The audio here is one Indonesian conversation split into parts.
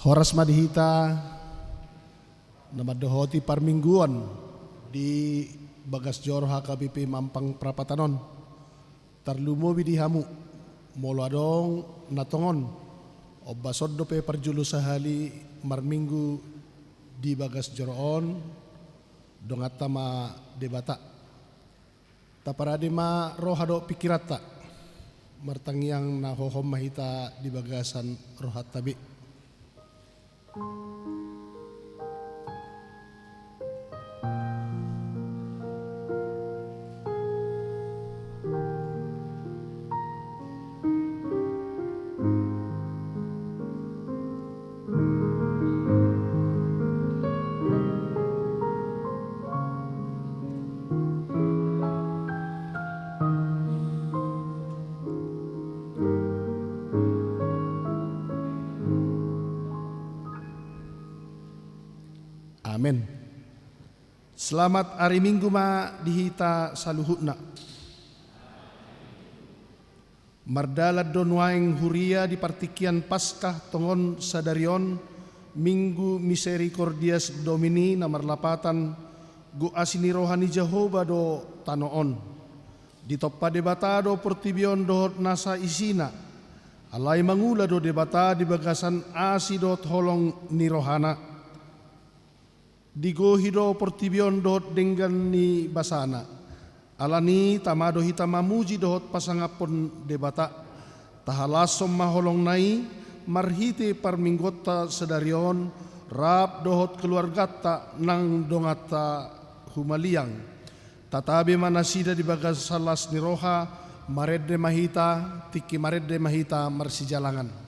Horas madihita na madohoti parmingguan di Bagas Jor HKBP Mampang Prapatanon. Tarlumobi di hamu molo adong natongon obasod do pe parjulu sahali marminggu di Bagas Joroon dongata ma debata. Taparade ma rohado pikirata martangiang na hohom mahita di bagasan rohat tabi. Amin. Selamat hari Minggu ma dihita saluhutna. Mardalad don waeng huria di partikian Paskah tongon sadarion Minggu Misericordias Domini na marlapatan gu asini rohani Jehovah do tanoon. Di toppa debata do portibion do nasa isina. Alai mangula do debata di bagasan asi do holong ni rohana. Digohido portibion dohot denggan ni basana alani tamado hita mamuji dohot pasangapon debata tahalasom maholong nai marhiti parminggota sedarion rap dohot keluargata nang dongata humaliang tatabe manasida di bagas salas ni roha maredde mahita tiki maredde mahita marsijalangan.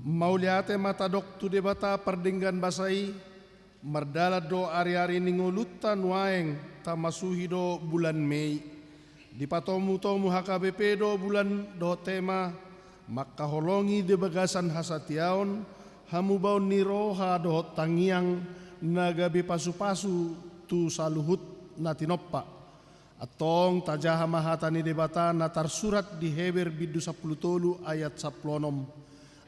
Mauliate matadok tu debata pardenggan basai mardala do ari-ari ningulutan waeng tamasuhi do bulan Mei di patomu-tomu HKBP do bulan do tema makaholongi de bagasan hasatiaon hamubaon ni roha do tangiang nagabi pasu-pasu tu saluhut natinoppa atong tajaha mahatani debata natar surat di Heber bidu 10 ayat 10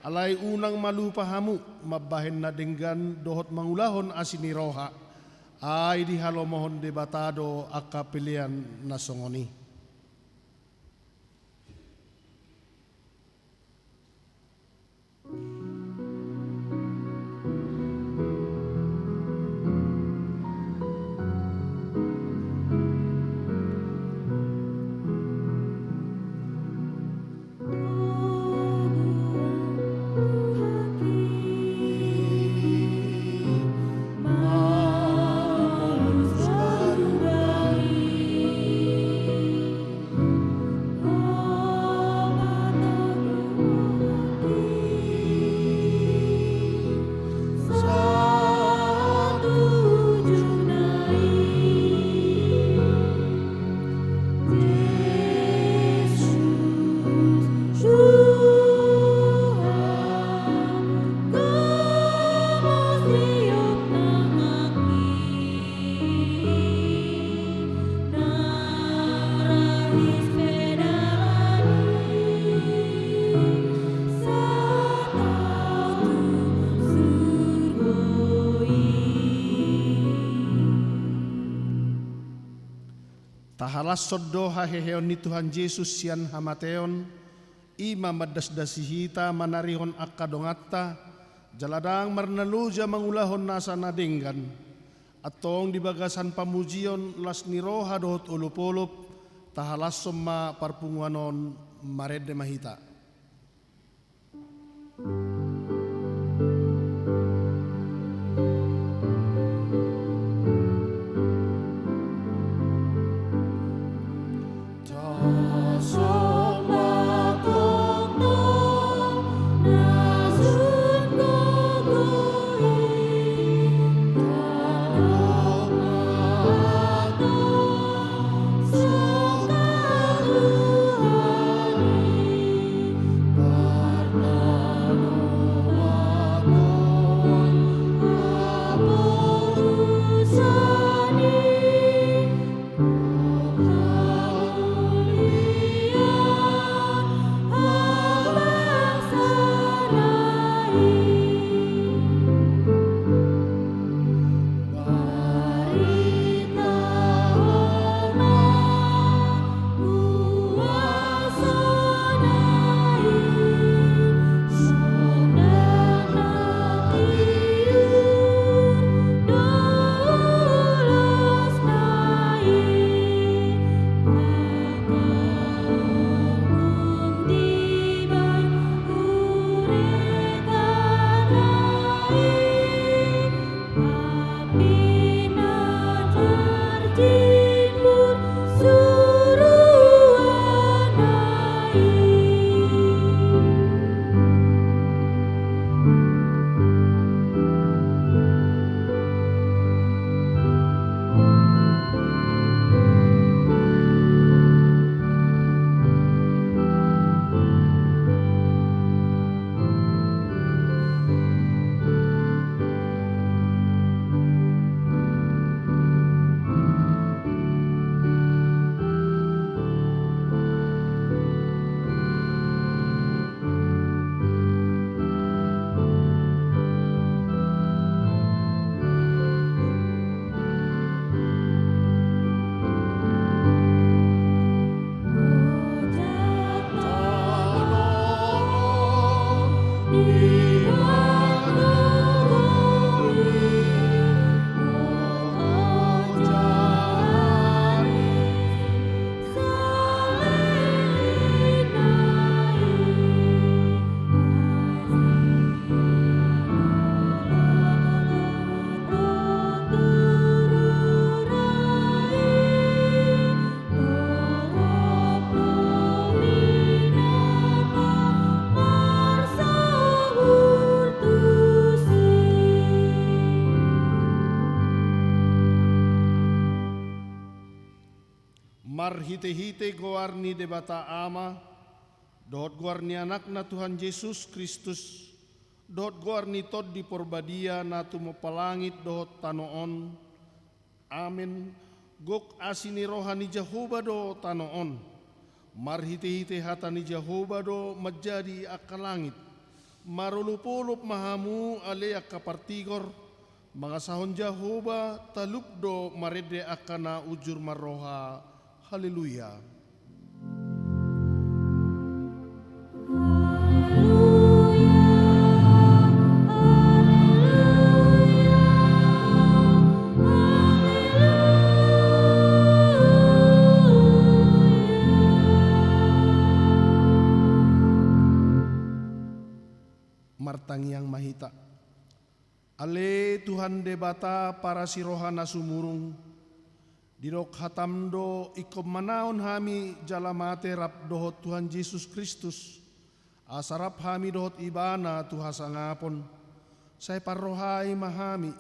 alai unang malupa hamu mabahen na denggan dohot mangulahon asini roha ay di halomohon debatado akapilian na songoni. Tahalas soddo haheheon ni Tuhan Yesus sian hamateon ima madas-dasihita manarihon akadongatta jaladang marnaluja mangulahon nasa nadenggan Atong di bagasan pamujion las niroha dohot ulup-ulup tahalas somma parpunguanon marede mahita. Marhite-hite goarni debata ama, dohot goarni anakna Tuhan Yesus Kristus, dohot goarni tod di porbadia natu mopalangit dohot tanoon. Amin. Gok asini rohani Jehovah do tanoon. Marhite-hite hatani Jehovah do menjadi akalangit. Marulup-ulup mahamu ale akapartigor, mangasahon Jehovah talup do marede akana ujur maroha. Haleluya. Martang yang mahita. Ale Tuhan debata para sirohana sumurung. Dirok hatam do ikom manaon hami jalamate rap dohot Tuhan Yesus Kristus. Asarap hami dohot ibana tuhasangapon. Say parrohai mahami.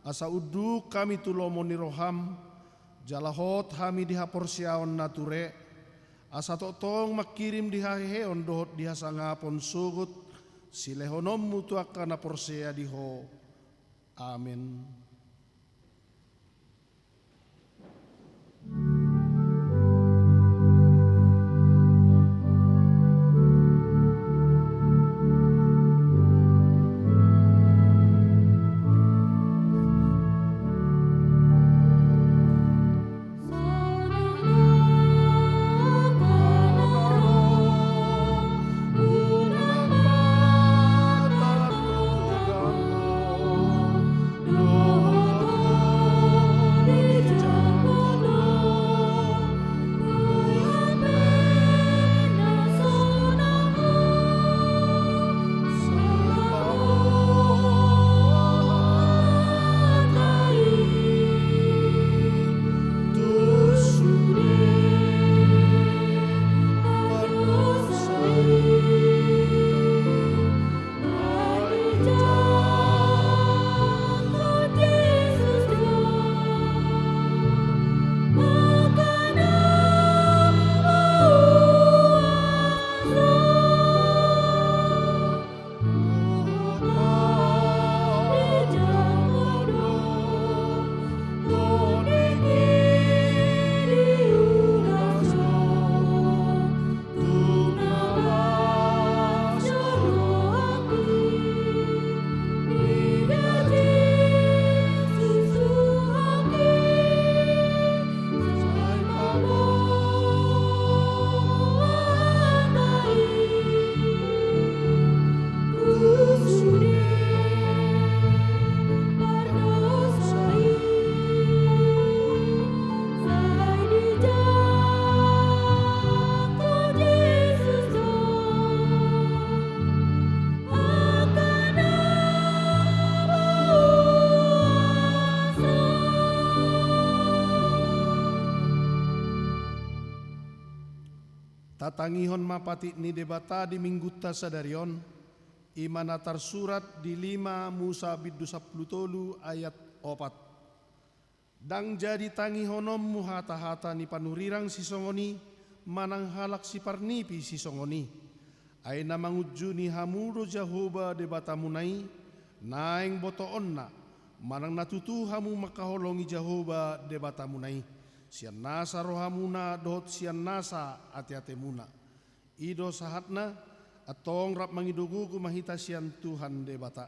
Asa uduk kami tulomoni roham. Jalahot hami dihaporsiaon nature. Asa totong makirim dihaheon dohot dihasangapon sugut. Silehonom mutuak kana porsea diho. Amin. Oh Tatangihon mapati ni debata di minggutta sadarion, imana tersurat di 5 Musa biddu 10 ayat 4. Dang jadi tangihonom muhata-hata ni panurirang sisongoni, manang halak si parnipi sisongoni. Ay na mangudju ni hamudo Jahoba debata munai, naeng boto onna, manang natutuhamu makaholongi Jahoba debata munai. Sian nasa rohamuna dohot sian nasa ati-ati muna. Ido sahatna atong rap mangiduguku mahita sian Tuhan debata.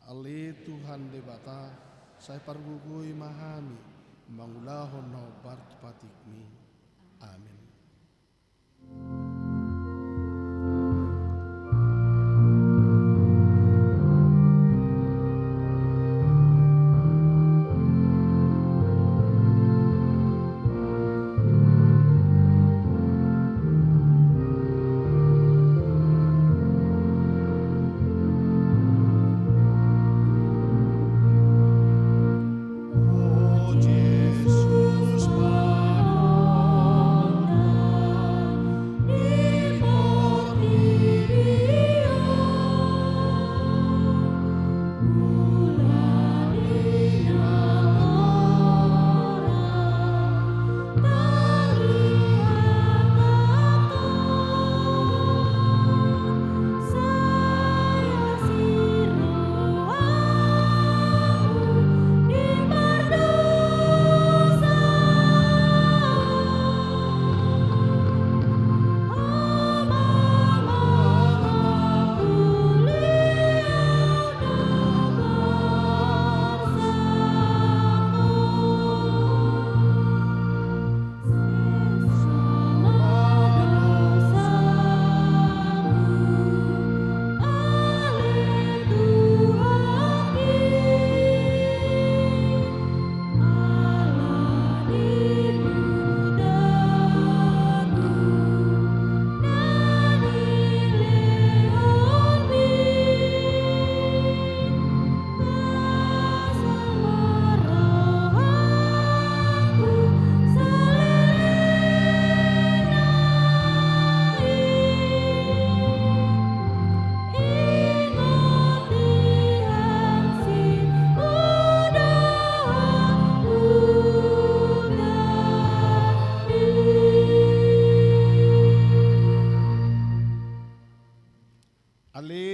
Ale Tuhan debata, saya pargugui mahami, mangulahon no bartupatikmi. Amin.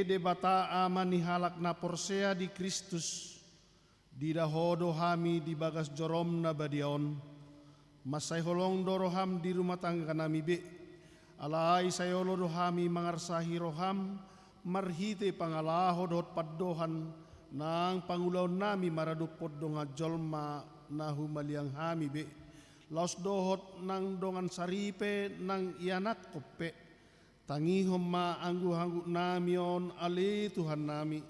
Debata aman ni halak na porsea di Kristus, di dahodo hami di bagas jorom na badion, masay holong doroham di rumah tangga nami be, alay sayolo dohami mangarsahi roham, marhite pangalaho dot paddohan, nang pangulaw nami maradupod donga jolma na humaliang hami be, laos dohot nang dongan saripe nang ianak kope, tangihom ma anggu-anggu namion ale Tuhan nami.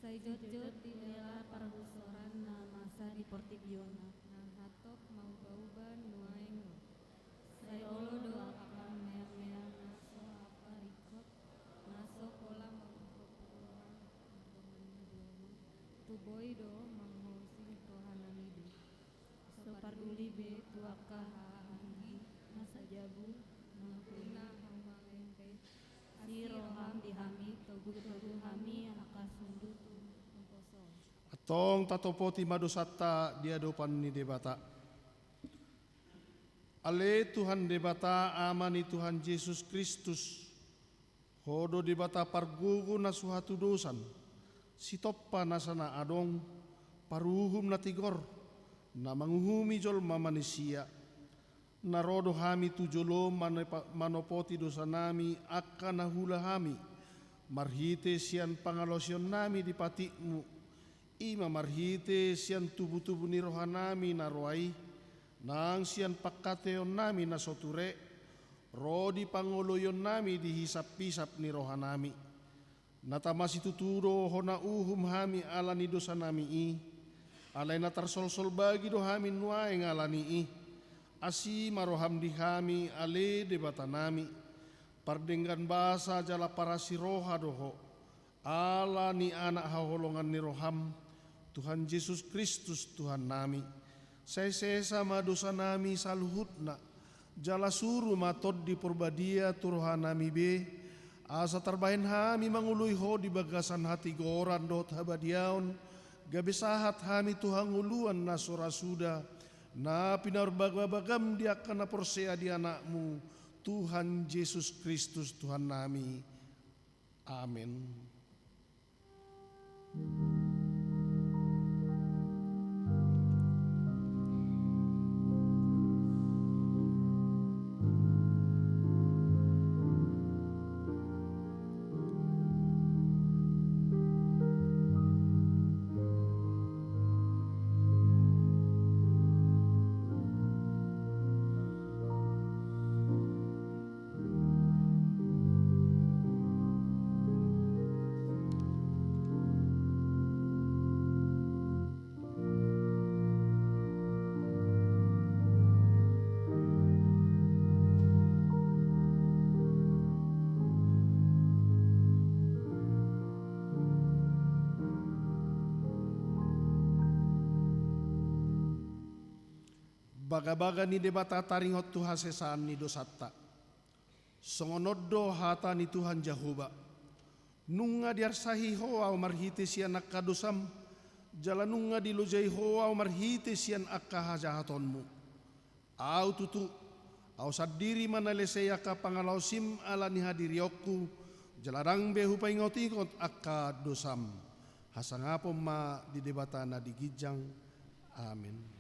Saijot-jot di daerah pergusoran na masa di Portibiona na hatop mau bauban nuaeng sayolo doa akan mea-mea naso apa rikot naso kolam tuaka hanggi masa jabu menguna hamalengke si roham dihami togu hami akasundutu mengkoso Atong tatopoti madosatta di hadapan ni debata. Ale Tuhan debata amani Tuhan Yesus Kristus. Hodo debata pargugu na suhatu dosan. Sitoppa nasana adong paruhum na tigor. Na manguhumi jol mamanisia. Narodo hami tujolo manopoti dosa nami akan nahula hami. Marhite sian pangalosyon nami di patikmu. Ima marhite sian tubuh-tubuh ni rohanami naruai. Nang sian pakateon nami na soture. Rodi pangoloyon nami dihisap-hisap ni rohanami. Natamasi tuturo hona uhum hami alani dosa nami i. Alay natarsol-sol bagi do hami nuaeng alani i. Asi maroham di kami ale debata nami. Pardenggan basa jala para si roha doho. Ala ni anak haholongan ni roham. Tuhan Yesus Kristus Tuhan nami. Sesa madosa nami saluhutna. Jala suru matod di purbadia turohan nami be. Asa terbahin hami mangului ho di bagasan hati goran dot habadiaon. Gabesahat hami Tuhan nguluan na surasuda. Na pinarbagabagam dia kana porsea di anakmu Tuhan Yesus Kristus Tuhan nami. Amin. Baga-baga ni debata taringot Tuhan sesaan ni dosatta. Songonoddo hata ni Tuhan Jehovah. Nunga diarsahi hoa marhite sian akka dosam. Jalanunga dilojai hoa marhite sian akka hajahatonmu. Au tutu, au sadiri manalesei akka pangalausim ala ni hadiriokku. Jalarang behu paingot-ingot akka dosam. Hasangapom ma di debata na digijang. Amin.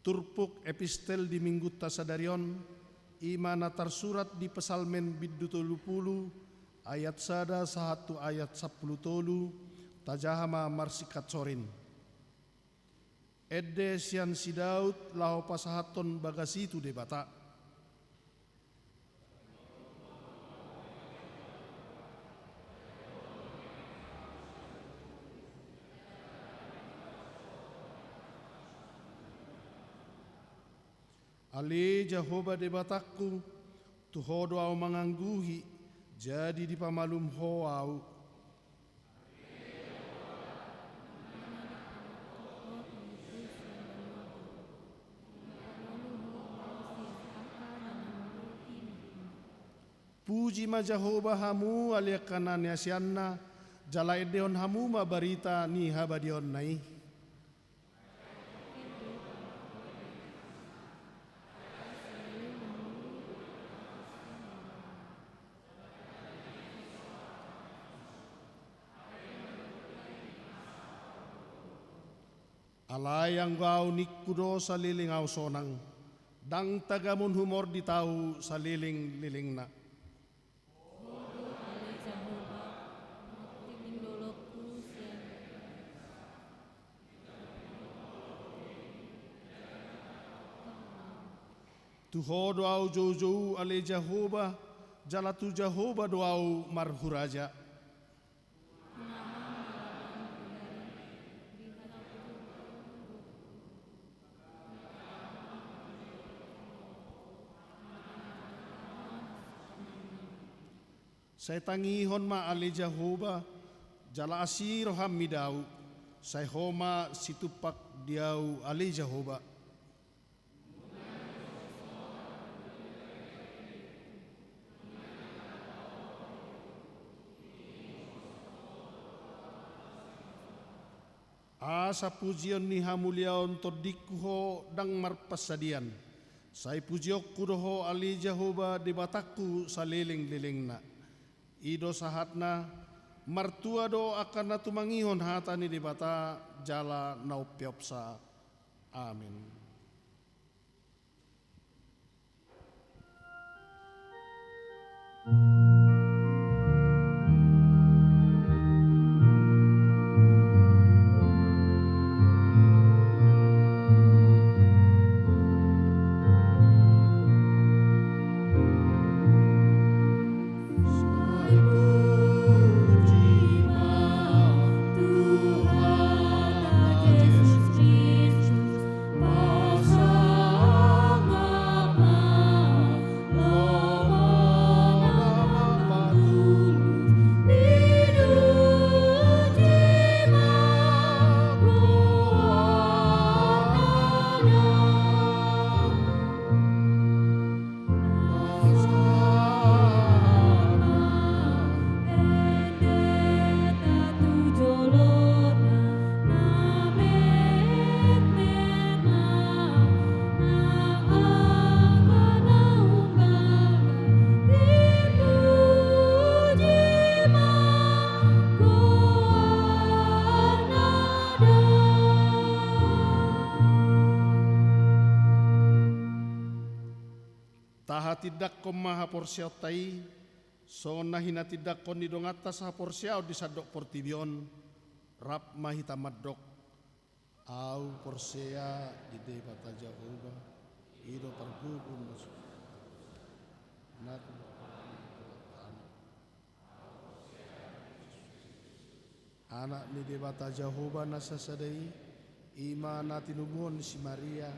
turpuk epistel di minggu tasadarion, imana tersurat di pesalmen biddu 30 ayat 1 ayat 10 tajahama marsikat sorin. Edde sian si Daud lahu pasahaton bagasitu debata. Ale Jehovah debatakku, tuhodo au mangangguhi, jadi di pamalum hoau. Puji ma Jehovah hamu alia kanan yasianna, jala edeon hamu ma barita ni habadion nai. Alayang gau nikkudo sa liling au sonang, dang tagamun humor di tau sa liling na. Tuhodo au jou ale Jehovah, jala tu Jehovah doau marhuraja. Saya tangihon ma ale Jehovah, jala asiro hamidau, saya homa situpak diau ale Jehovah. Asa pujion ni hamuliaon todikuho dang marpasadian. Saya pujiok kudoho ali Jehovah debataku saliling-liling na. Ido sahatna martua do akan natumangihon hatani debata jala naupiopsa. Amin. Taha tidak kom maha porsiao tai, so nahina tidak kon di dong atas ha porsiao di sadok portibion, rap mahita madok, au porsia di debata Jehovah, ido pargubun masuk. Anak ni debata Jehovah nasa sadai, ima natinubun si Maria,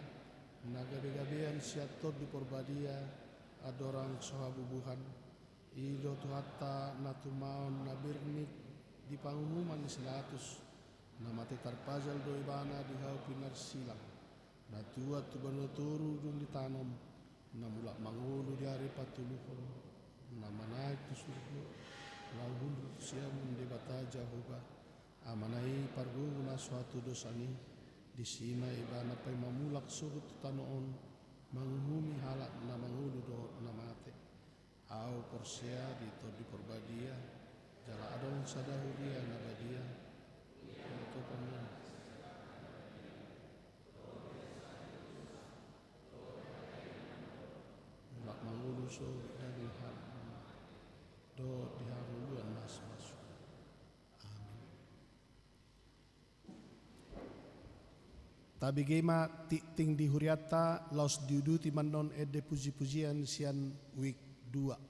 nagabe-gabean siatot di porbadia, adorang sohabubuhan, ido tuhatta natumaon nabirnik di pangumuman selatus, namate tarpazal do ibana di hau pinar silang, natuat tu banoturu dung ditanom, namulak mangulu di hari patuluhon, namanaik tu surga, lauhun siam debata Jehovah, amanai parguna suatu dosani, di sina ibana pai mamulak surut tanoon, manghumi halak na mangulu do namate, au porsia di porbadia, jala adon sadahuria nabadia, itu paman. uso dari hal do diharuluan mas masuk. Amin. Tabi gema ting di huriata laus diuduti manon ede puji-pujian sian week 2.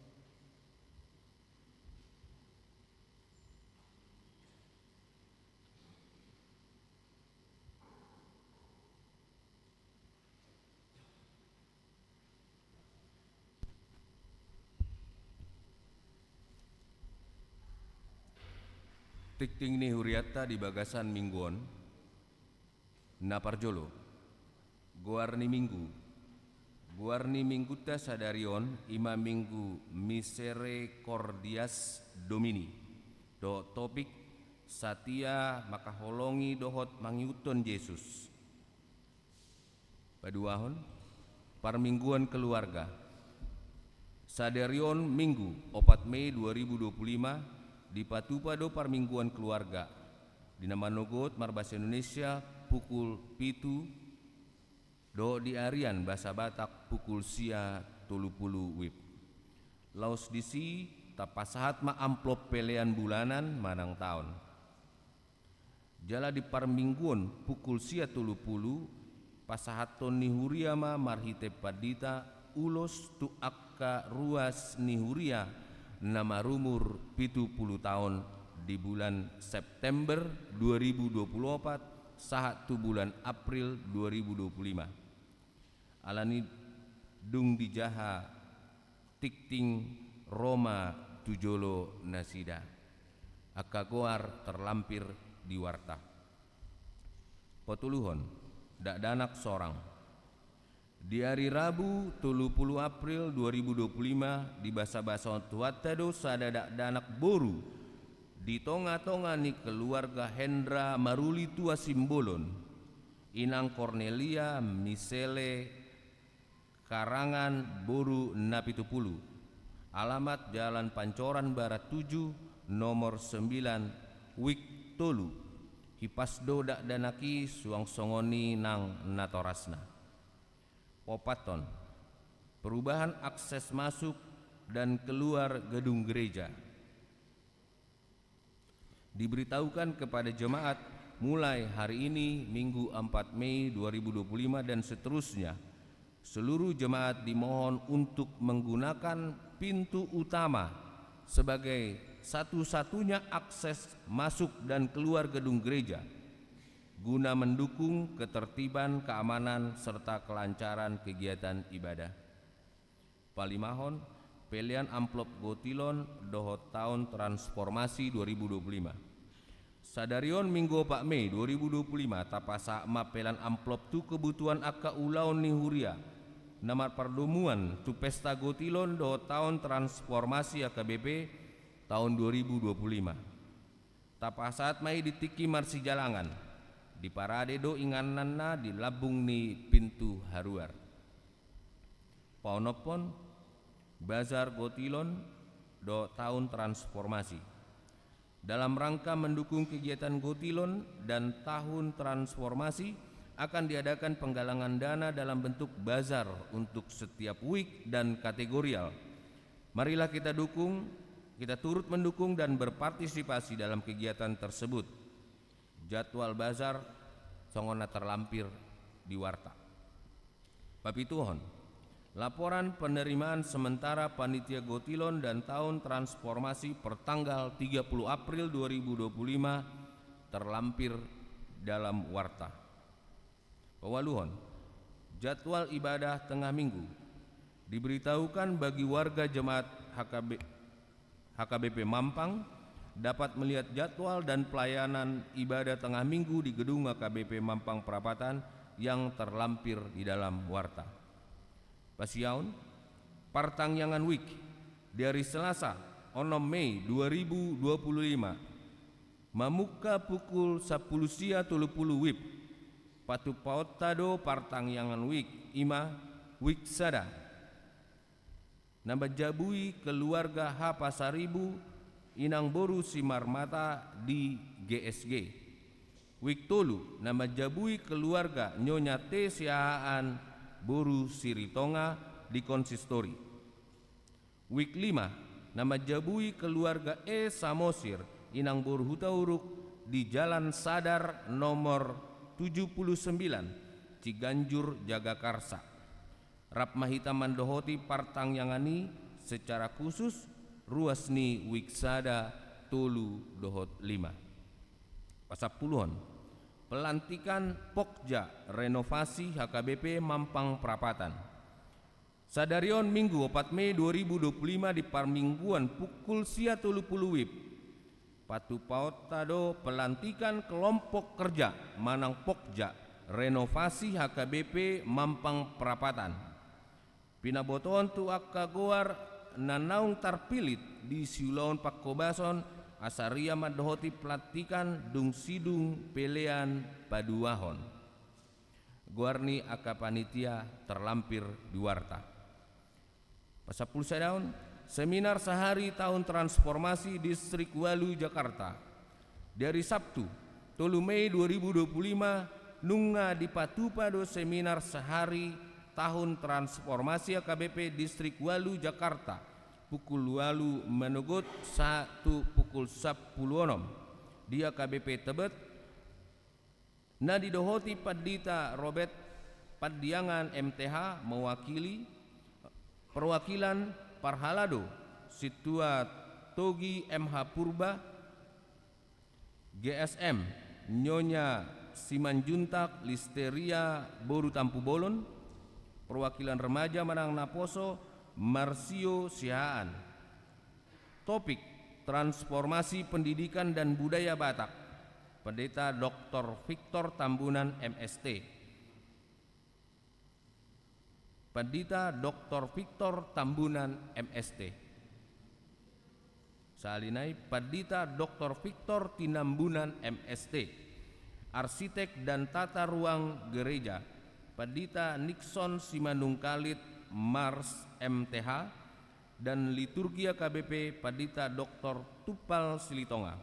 Tikting ni huriata di bagasan mingguon na parjolo guarni minggu ta sadarion ima minggu misericordias domini do topik satia makaholongi dohot mangiuton Yesus paduahon parmingguan keluarga sadarion minggu 4 Mei 2025 di Patupado Parmingguan Keluarga di nama Nogot Marbahasa Indonesia pukul 7 do di Arian Bahasa Batak pukul sia 30 WIB laus disi tapasahat ma amplop pelean bulanan manang tahun jala di Parmingguan pukul sia 30 pasahaton nihuria ma marhite padita ulos tu akka ruas nihuria nama rumur 70 tahun di bulan September 2024 saat tu bulan April 2025 alani dung dijaha tikting Roma tujolo nasida akagoar terlampir di warta potuluhon dak danak sorang di hari Rabu 30 April 2025 di basa-basa tuatado sadadak danak boru di tonga-tonga ni keluarga Hendra Maruli tua Simbolon inang Cornelia Misele Karangan Boru Napitupulu alamat Jalan Pancoran Barat 7 nomor 9 Wik Tolu Hipasdo dak danaki suang songoni nang natorasna Popaton, perubahan akses masuk dan keluar gedung gereja. Diberitahukan kepada jemaat mulai hari ini Minggu 4 Mei 2025 dan seterusnya. Seluruh jemaat dimohon untuk menggunakan pintu utama sebagai satu-satunya akses masuk dan keluar gedung gereja guna mendukung ketertiban, keamanan, serta kelancaran kegiatan ibadah. Palimahon, pelian amplop gotilon dohot tahun transformasi 2025. Sadarion Minggu 4 Mei 2025 tapasa mapelan amplop tu kebutuhan akka ulaun ni huria. Namar perdomuan tu pesta gotilon dohot tahun transformasi AKBP tahun 2025. Tapasat mai ditiki marsi jalangan. Di parade do ingananna di labung ni pintu haruar. Paunopon bazar gotilon do tahun transformasi. Dalam rangka mendukung kegiatan gotilon dan tahun transformasi akan diadakan penggalangan dana dalam bentuk bazar untuk setiap week dan kategorial. Marilah kita dukung, kita turut mendukung dan berpartisipasi dalam kegiatan tersebut. Jadwal bazar songona terlampir di warta. Papituhon, laporan penerimaan sementara panitia gotilon dan tahun transformasi pertanggal 30 April 2025 terlampir dalam warta. Pewaluhon, jadwal ibadah tengah minggu diberitahukan bagi warga jemaat HKBP Mampang dapat melihat jadwal dan pelayanan ibadah tengah minggu di gedung HKBP Mampang Perapatan yang terlampir di dalam warta. Pasiaun, Partangyangan Week di hari Selasa 6 Mei 2025 mamuka pukul 10 sia 30 WIB patu pautado Partangyangan Week ima Week Sada nambah jabui keluarga H Pasaribu Inang Boru Simarmata di GSG. Wik Tolu nama jabui keluarga Nyonya T Siahaan Boru Siritonga di konsistori. Week 5, nama jabui keluarga Samosir inang Borhutauruk di Jalan Sadar nomor 79, Ciganjur, Jagakarsa. Rap mahita mandohoti partang yangani secara khusus ruasni wiksada tolu dohot 5. Pasapuluhon, pelantikan Pokja renovasi HKBP Mampang Prapatan. Sadarion Minggu 4 Mei 2025 di Parmingguan pukul sia 30 WIB. Patu pautado pelantikan kelompok kerja Manang Pokja renovasi HKBP Mampang Prapatan. Pinabotoan tu akka goar nanaung tarpilit di Siulaon Pakkobason asaria madohoti pelantikan dung sidung pelean paduahon. Goarni akka panitia terlampir di warta. Pasapul sadaun seminar sehari tahun transformasi Distrik Walu Jakarta. Dari Sabtu 3 Mei 2025 nunga di Patupado seminar sehari tahun transformasi AKBP Distrik Walu Jakarta pukul 8 menugut 1 pukul 10 di AKBP Tebet na didohoti Padita Robert Padiangan MTH mewakili perwakilan Parhalado Situa Togi MH Purba GSM Nyonya Simanjuntak Listeria Boru Tampu Bolon, perwakilan remaja Manang Naposo Marsio Sihaan. Topik transformasi pendidikan dan budaya Batak, Pendeta Dr. Victor Tambunan MST. Pendeta Dr. Victor Tambunan MST. Salinai Pendeta Dr. Victor Tinambunan MST. Arsitek dan tata ruang gereja Pendeta Nixon Simanungkalit Mars MTH dan liturgia KBP Pendeta Dr. Tupal Silitonga.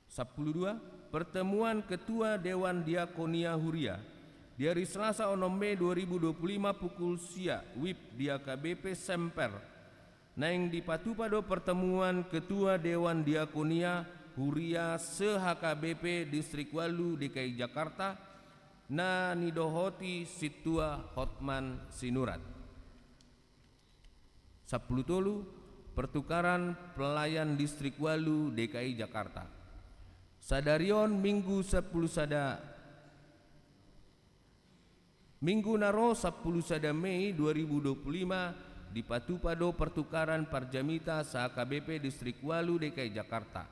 12. Pertemuan Ketua Dewan Diakonia Huria di hari Selasa 6 Mei 2025 pukul sia WIB di AKBP Semper. Naing di Patupado pertemuan Ketua Dewan Diakonia Huria se-HKBP Distrik Walu DKI Jakarta na nidohoti Situa Hotman Sinurat. 10 tolu pertukaran pelayan Distrik Walu DKI Jakarta. Sadarion Minggu 10 sada Minggu naro 10 sada Mei 2025 di Patupado pertukaran Parjamita sa-HKBP Distrik Walu DKI Jakarta.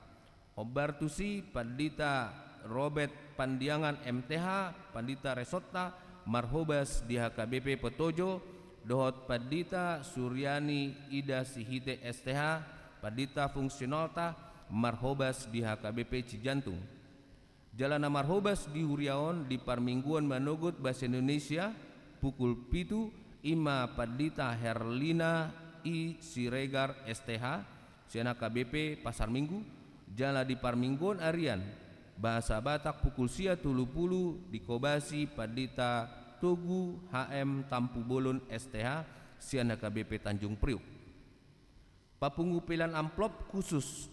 Obartusi Pandita Robert Pandiangan MTH, Pandita Resotta Marhobas di HKBP Petojo, Dohot Pandita Suryani Ida Sihite STH, Pandita Fungsionalta Marhobas di HKBP Cijantung. Jalan Marhobas di Huriaon di Parmingguan Manogut Bahasa Indonesia pukul 7 Ima Pandita Herlina I Siregar STH Siana KBP Pasar Minggu. Jala di Parmingguan Arian Bahasa Batak pukul sia 30 di Kobasi Pandita Togu HM Tampu Bolon STH Siana KBP Tanjung Priuk. Papungupilan amplop khusus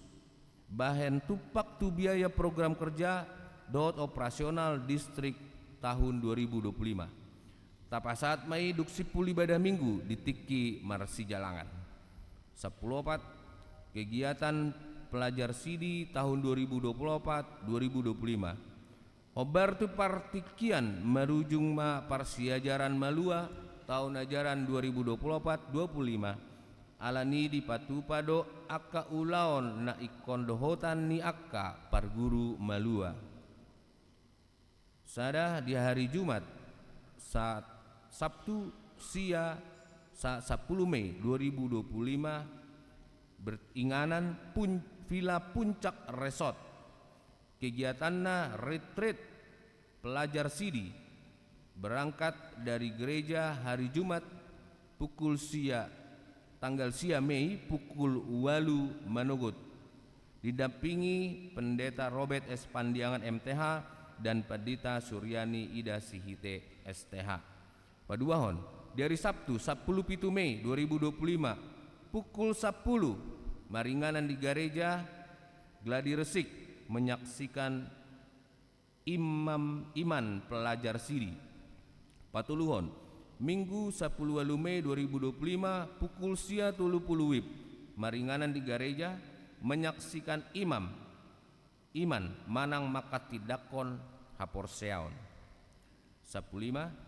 bahan tupak tu biaya program kerja dot operasional distrik tahun 2025. Tapasat Mei duksipul ibadah minggu di Tiki Marsi Jalangan. 14 kegiatan pelajar sidi tahun 2024-2025. Obar tu partikian merujung ma parsiajaran malua tahun ajaran 2024-25. Alani di Patupado akka ulaon na ikondohotan ni akka parguru malua. Sada di hari Jumat saat Sabtu sia 10 Mei 2025 beringanan Villa Puncak Resort. Kegiatanna retreat pelajar sidi berangkat dari gereja hari Jumat pukul sia tanggal sia Mei pukul 8 Manogut didampingi Pendeta Robert S. Pandiangan MTH dan Pendeta Suryani Ida Sihite STH. Paduahon di hari Sabtu 17 Mei 2025 pukul 10 maringanan di gereja Gladi Resik menyaksikan iman pelajar siri. Patuluhon Minggu 10 Mei 2025 pukul sia 30 wib maringanan di gereja menyaksikan iman manang makatidakon haporseaon. 15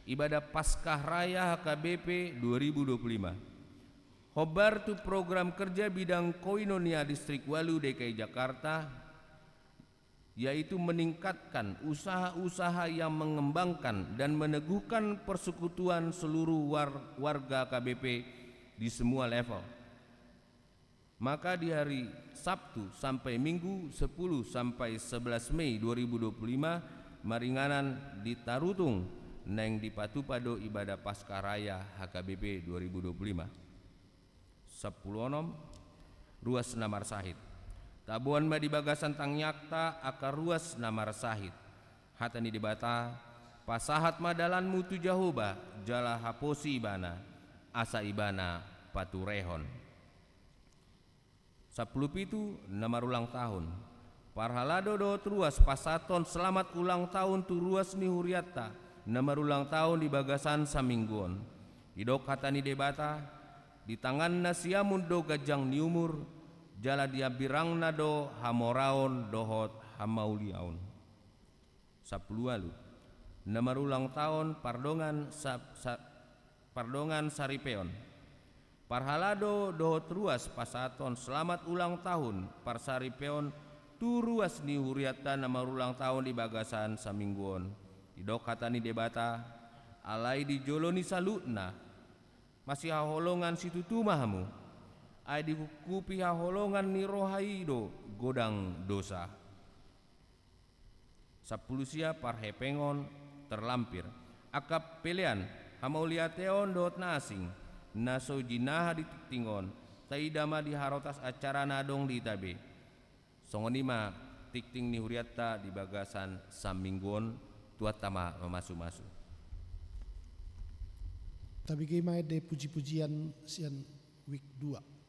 Ibadah Paskah Raya HKBP 2025. Hobar tu program kerja bidang Koinonia Distrik Walu DKI Jakarta, yaitu meningkatkan usaha-usaha yang mengembangkan dan meneguhkan persekutuan seluruh warga KBP di semua level. Maka di hari Sabtu sampai Minggu 10 sampai 11 Mei 2025 maringanan di Tarutung neng di Patupado ibadah Paskah Raya HKBP 2025. 10 ruas namar sahid. Tabuan di bagasan tangyakta akar ruas namar sahid. Hatani dibata pasahat madalan mutu jahoba jala haposi ibana asa ibana paturehon. 10 pitu namar ulang tahun. Parhalado do ruas pasaton selamat ulang tahun tu ruas ni huriatta namar ulang tahun di bagasan samingguon. Idok hatani debata di tangan nasiamun do gajang ni umur jala dia birang nado hamoraon dohot hamauliaun. 10 walu namar ulang tahun pardongan saripeon. Parhalado dohot ruas pasaton selamat ulang tahun parsaripeon tu ruas ni huriata namar ulang tahun di bagasan samingguon. Idok hatani debata alai di joloni salutna masih haholongan situ tumahamu ai dikupi haholongan ni rohaido godang dosa. 10 sia parhepengon terlampir akap pelean hamauliateon dot nasing naso jinaha ditiktingon taidama di harotas acara nadong di tabe songonima tikting ni huriatta di bagasan samingguon tuatama memasu-masu. Tapi gimana de puji-pujian sian week 2.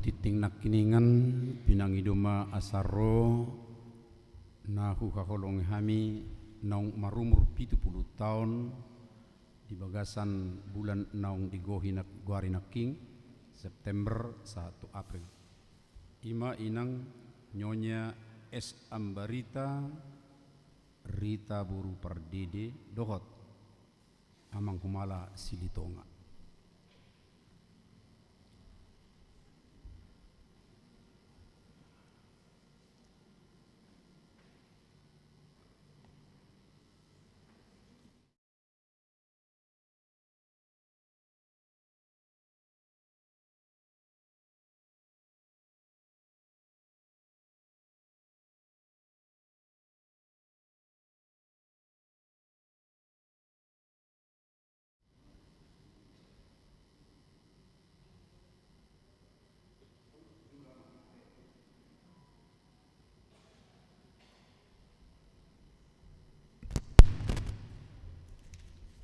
titing nakiningan pinangidoma asaro nahu kaholong hami naung marumur 70 tahun di bagasan bulan naung digohi nak guari naking September 1 April. Ima inang Nyonya S. Ambarita Rita Buru Pardede Dohot Amang Humala Silitonga.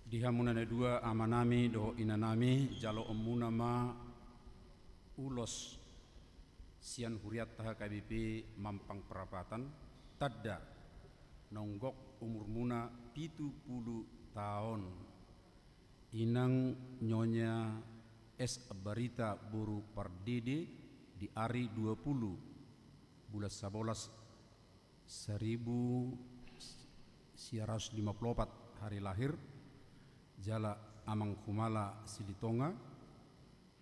Dihamunana dua amanami do inanami jalo omuna ma ulos sian huriat taha KBP Mampang Perapatan tadda nonggok umur muna 70 tahun inang Nyonya S. Barita Buru Pardede di hari 20 bulan 11 1954 hari lahir Jala Amang Humala Silitonga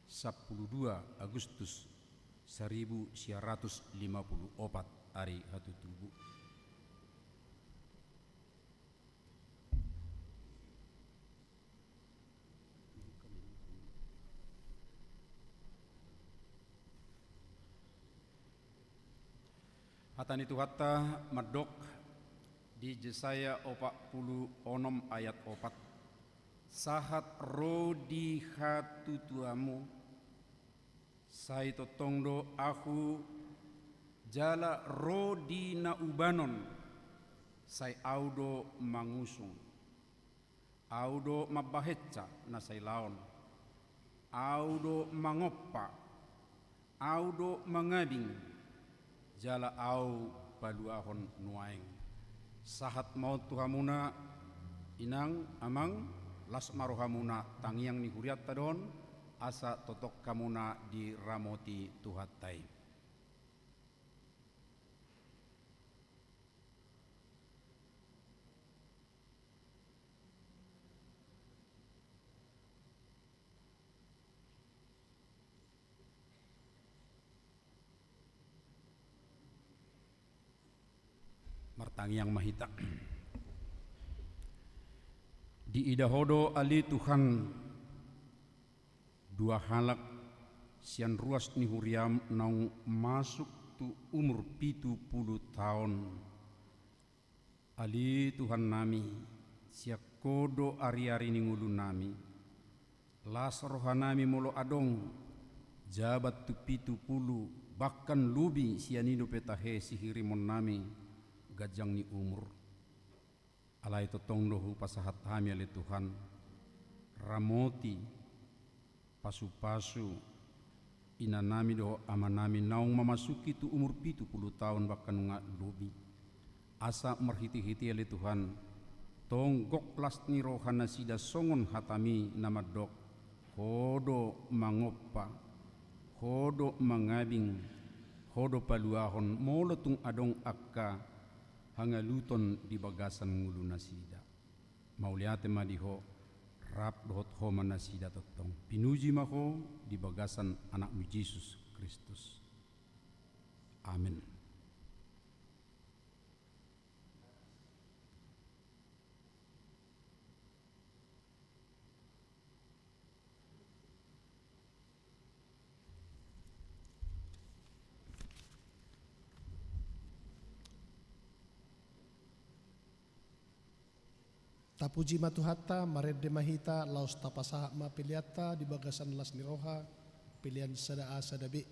12 Agustus 1954 hari hatu tubuh. Hatan itu hatta madok di Jesaya 40 onom ayat 4 sahat rodi hatu tuamu sai totongdo aku jala rodi na ubanon sai audo mangusung audo mabaheca na sai laon audo mangoppa audo mangabing jala au baluahon nuaing sahat mau tuhamuna inang amang las marohamuna tangiang ni huriat tadon asa totok kamuna di ramoti tuhatai. Martangiang mahita di idahodo ali Tuhan dua halak sian ruas ni huriam naung masuk tu umur 70 tahun ali Tuhan nami siak kodo ari-ari ni ngulu nami las rohanami molo adong jabat tu 70 bahkan lubi sianido petahe sihirimon nami gajang ni umur alai totong dohu pasahat hami ali Tuhan ramoti pasu-pasu inanami do amanami naung memasuki tu umur 70 tahun bahkan nggak lubi asa merhiti-hiti ali Tuhan tonggok las ni rohana sida songon hatami nama dok hodo mangoppa hodo mangabing hodo paluahon molotung adong akka hangaluton di bagasan ngulu nasida mauliate madiho rap dohot homa nasida totong pinuji maho di bagasan anakmu Yesus Kristus amin. Tapuji matuhatta marede mahita laos tapasaha ma piliata di bagasan las niroha pilihan sada a sada b.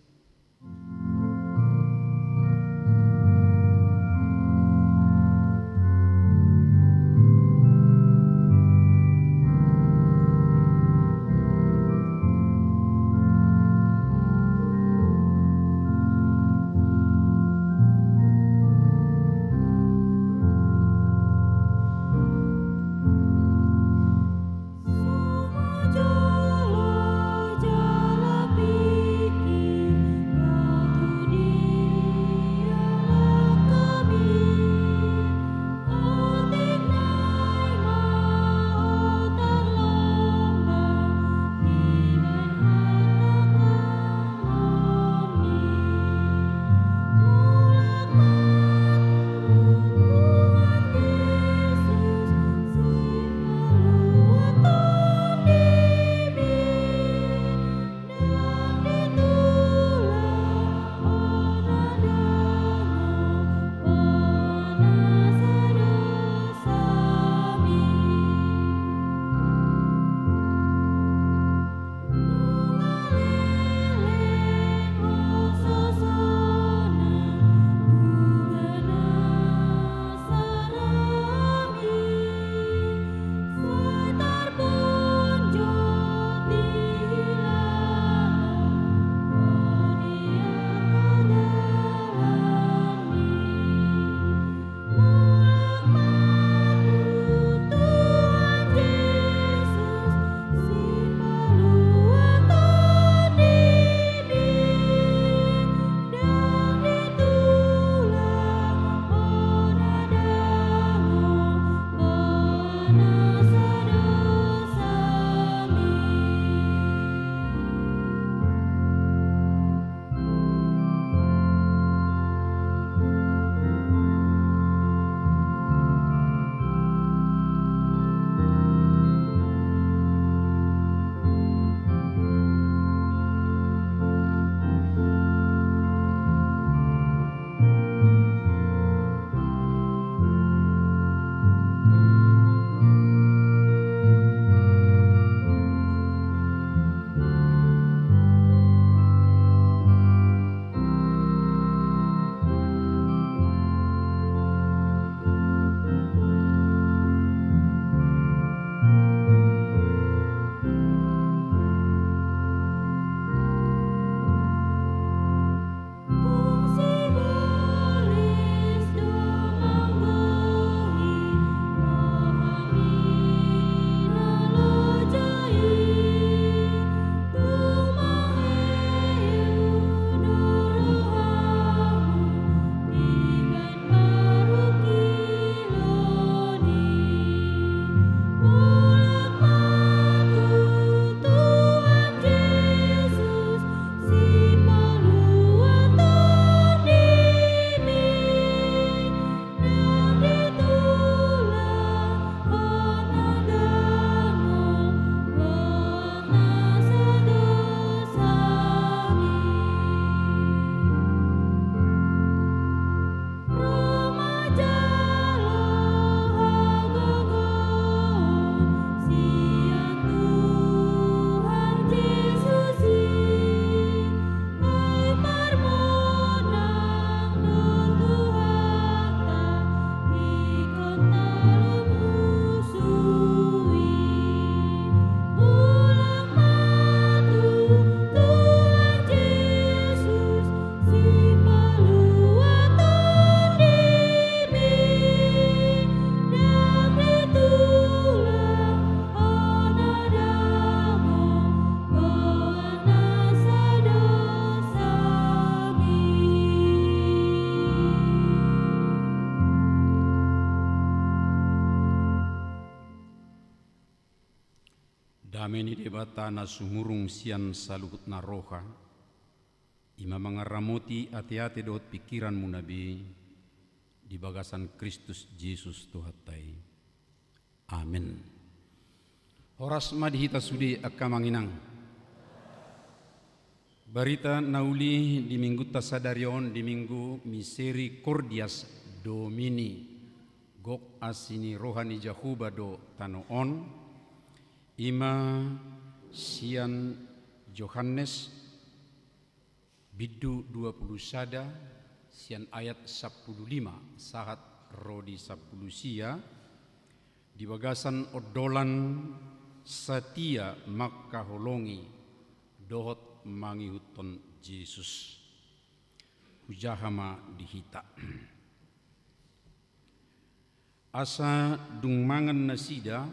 Dameni debata na sumurung sian saluhut na roha. Ima mangaramoti ati-ati dohot pikiran munabi di bagasan Kristus Yesus Tuhatai. Amin. Horas madhita sudi akka manginang. Barita nauli di minggu tasadarion di minggu Misericordias Domini gok asini rohani Jahuba do tanoon. Ima sian Yohanes bidu 20 sada sian ayat 15 sahat rodi 10 sia di bagasan odolan setia maka holongi dohot mangihuton Yesus hujahama dihita asa dungmangan nasida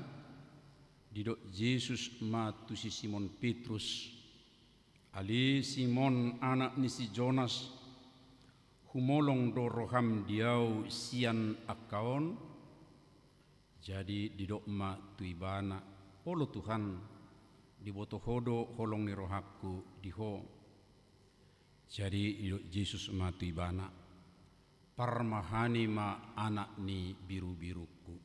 didok Yesus matu si Simon Petrus ali Simon anak ni si Jonas humolong do roham diau sian akaon jadi didok ma tuibana olo Tuhan diboto hodo holong ni rohaku diho jadi didok Yesus ma tuibana parmahani ma anak ni biru-biruku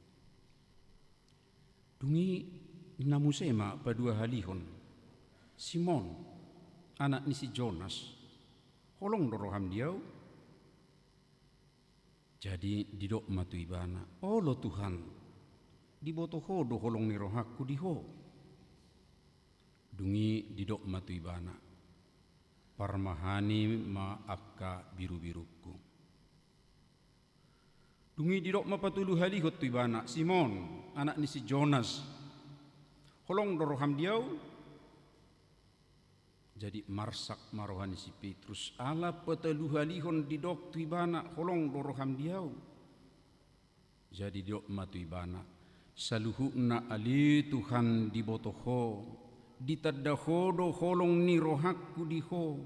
dungi namusema padua halihon Simon anak ni si Jonas holong doroham diau jadi didok matu ibana olo Tuhan diboto hodo holong ni rohaku diho dungi didok matu ibana parmahani ma akka biru-biruku dungi didok mapatulu halihot tu ibana Simon anak ni si Jonas holong doroham diau jadi marsak marohani si Petrus ala patalu halihon didok tu ibana holong doroham diau jadi didok matu ibana saluhuna ali Tuhan dibotoho ditadahodo holong ni rohakku diho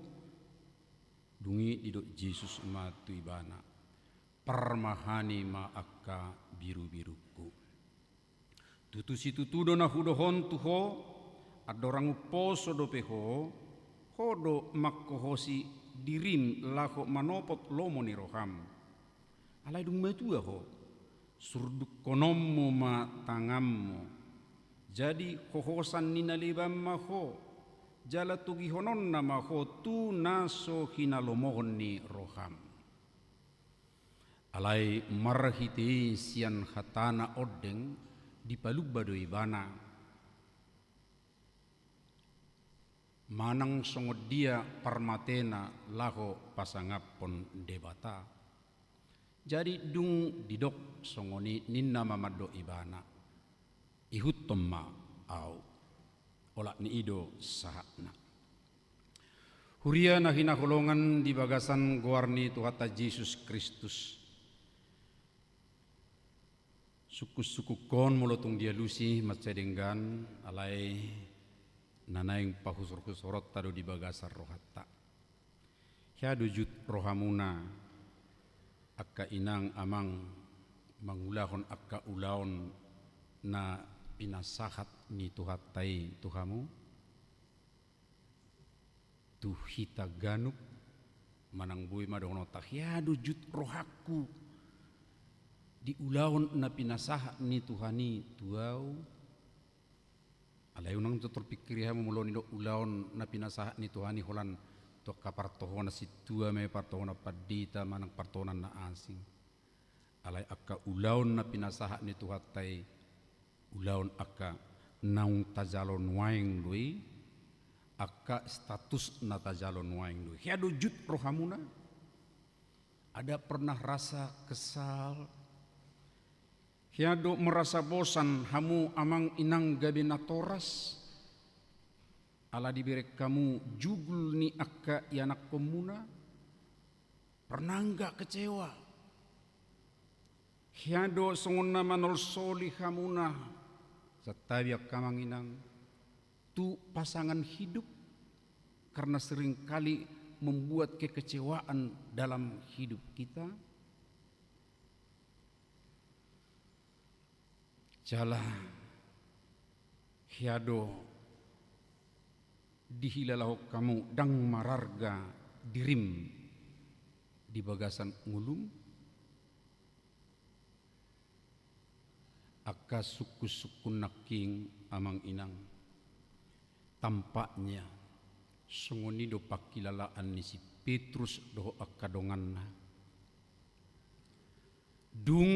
dungi didok Yesus matu ibana parmahani ma akka biru-biruku tutu si tutudo na hudohon tuho adorang poso do peho hodo makkohosi dirim lako manopot lomo ni roham alai dung metua ho surduk konommo ma tangammo jadi hohosan nina lebamma ho jala tugi honon nama ho tu naso hinalomohon ni roham alai marhiti sian hatana odeng di palubba do ibana manang songod dia parmatena laho pasangapon debata jadi dung didok songoni ninna mamado ibana ihut tomma au olak ni ido sahakna huria na hinaholongan di bagasan goarni Tuhata Yesus Kristus suku-suku kon molotung dia lusi macedenggan alai nanaing pahusur-husurot tado di bagasar rohatta hiadu jut rohamuna akka inang amang mangulahon akka ulaon na pinasahat ni Tuhatai Tuhamu tuhita ganuk manang bui madono tahiadu jut rohaku di ulaon na pinasahat ni Tuhani tuau alai unang tutur pikiriha muloni do ulaon na pinasahat ni Tuhani holan to kapartohona situa me partohona padita manang partonan na asing alai akka ulaon na pinasahat ni Tuhatai ulaon akka naung tajalon waing dui akka status na tajalon waing dui hiadu jut rohamuna ada pernah rasa kesal hiado merasa bosan hamu amang inang gabina toras ala diberi kamu jugul ni akka yanak pemuna pernah enggak kecewa hiado songonna manol soli hamuna satabi akamang inang tu pasangan hidup karena seringkali membuat kekecewaan dalam hidup kita. Jala hiado dihilalahu kamu dang mararga dirim di bagasan ngulum aka suku-suku naking amang inang tampaknya sungoni do pakilalaan ni si Petrus do akadonganna dung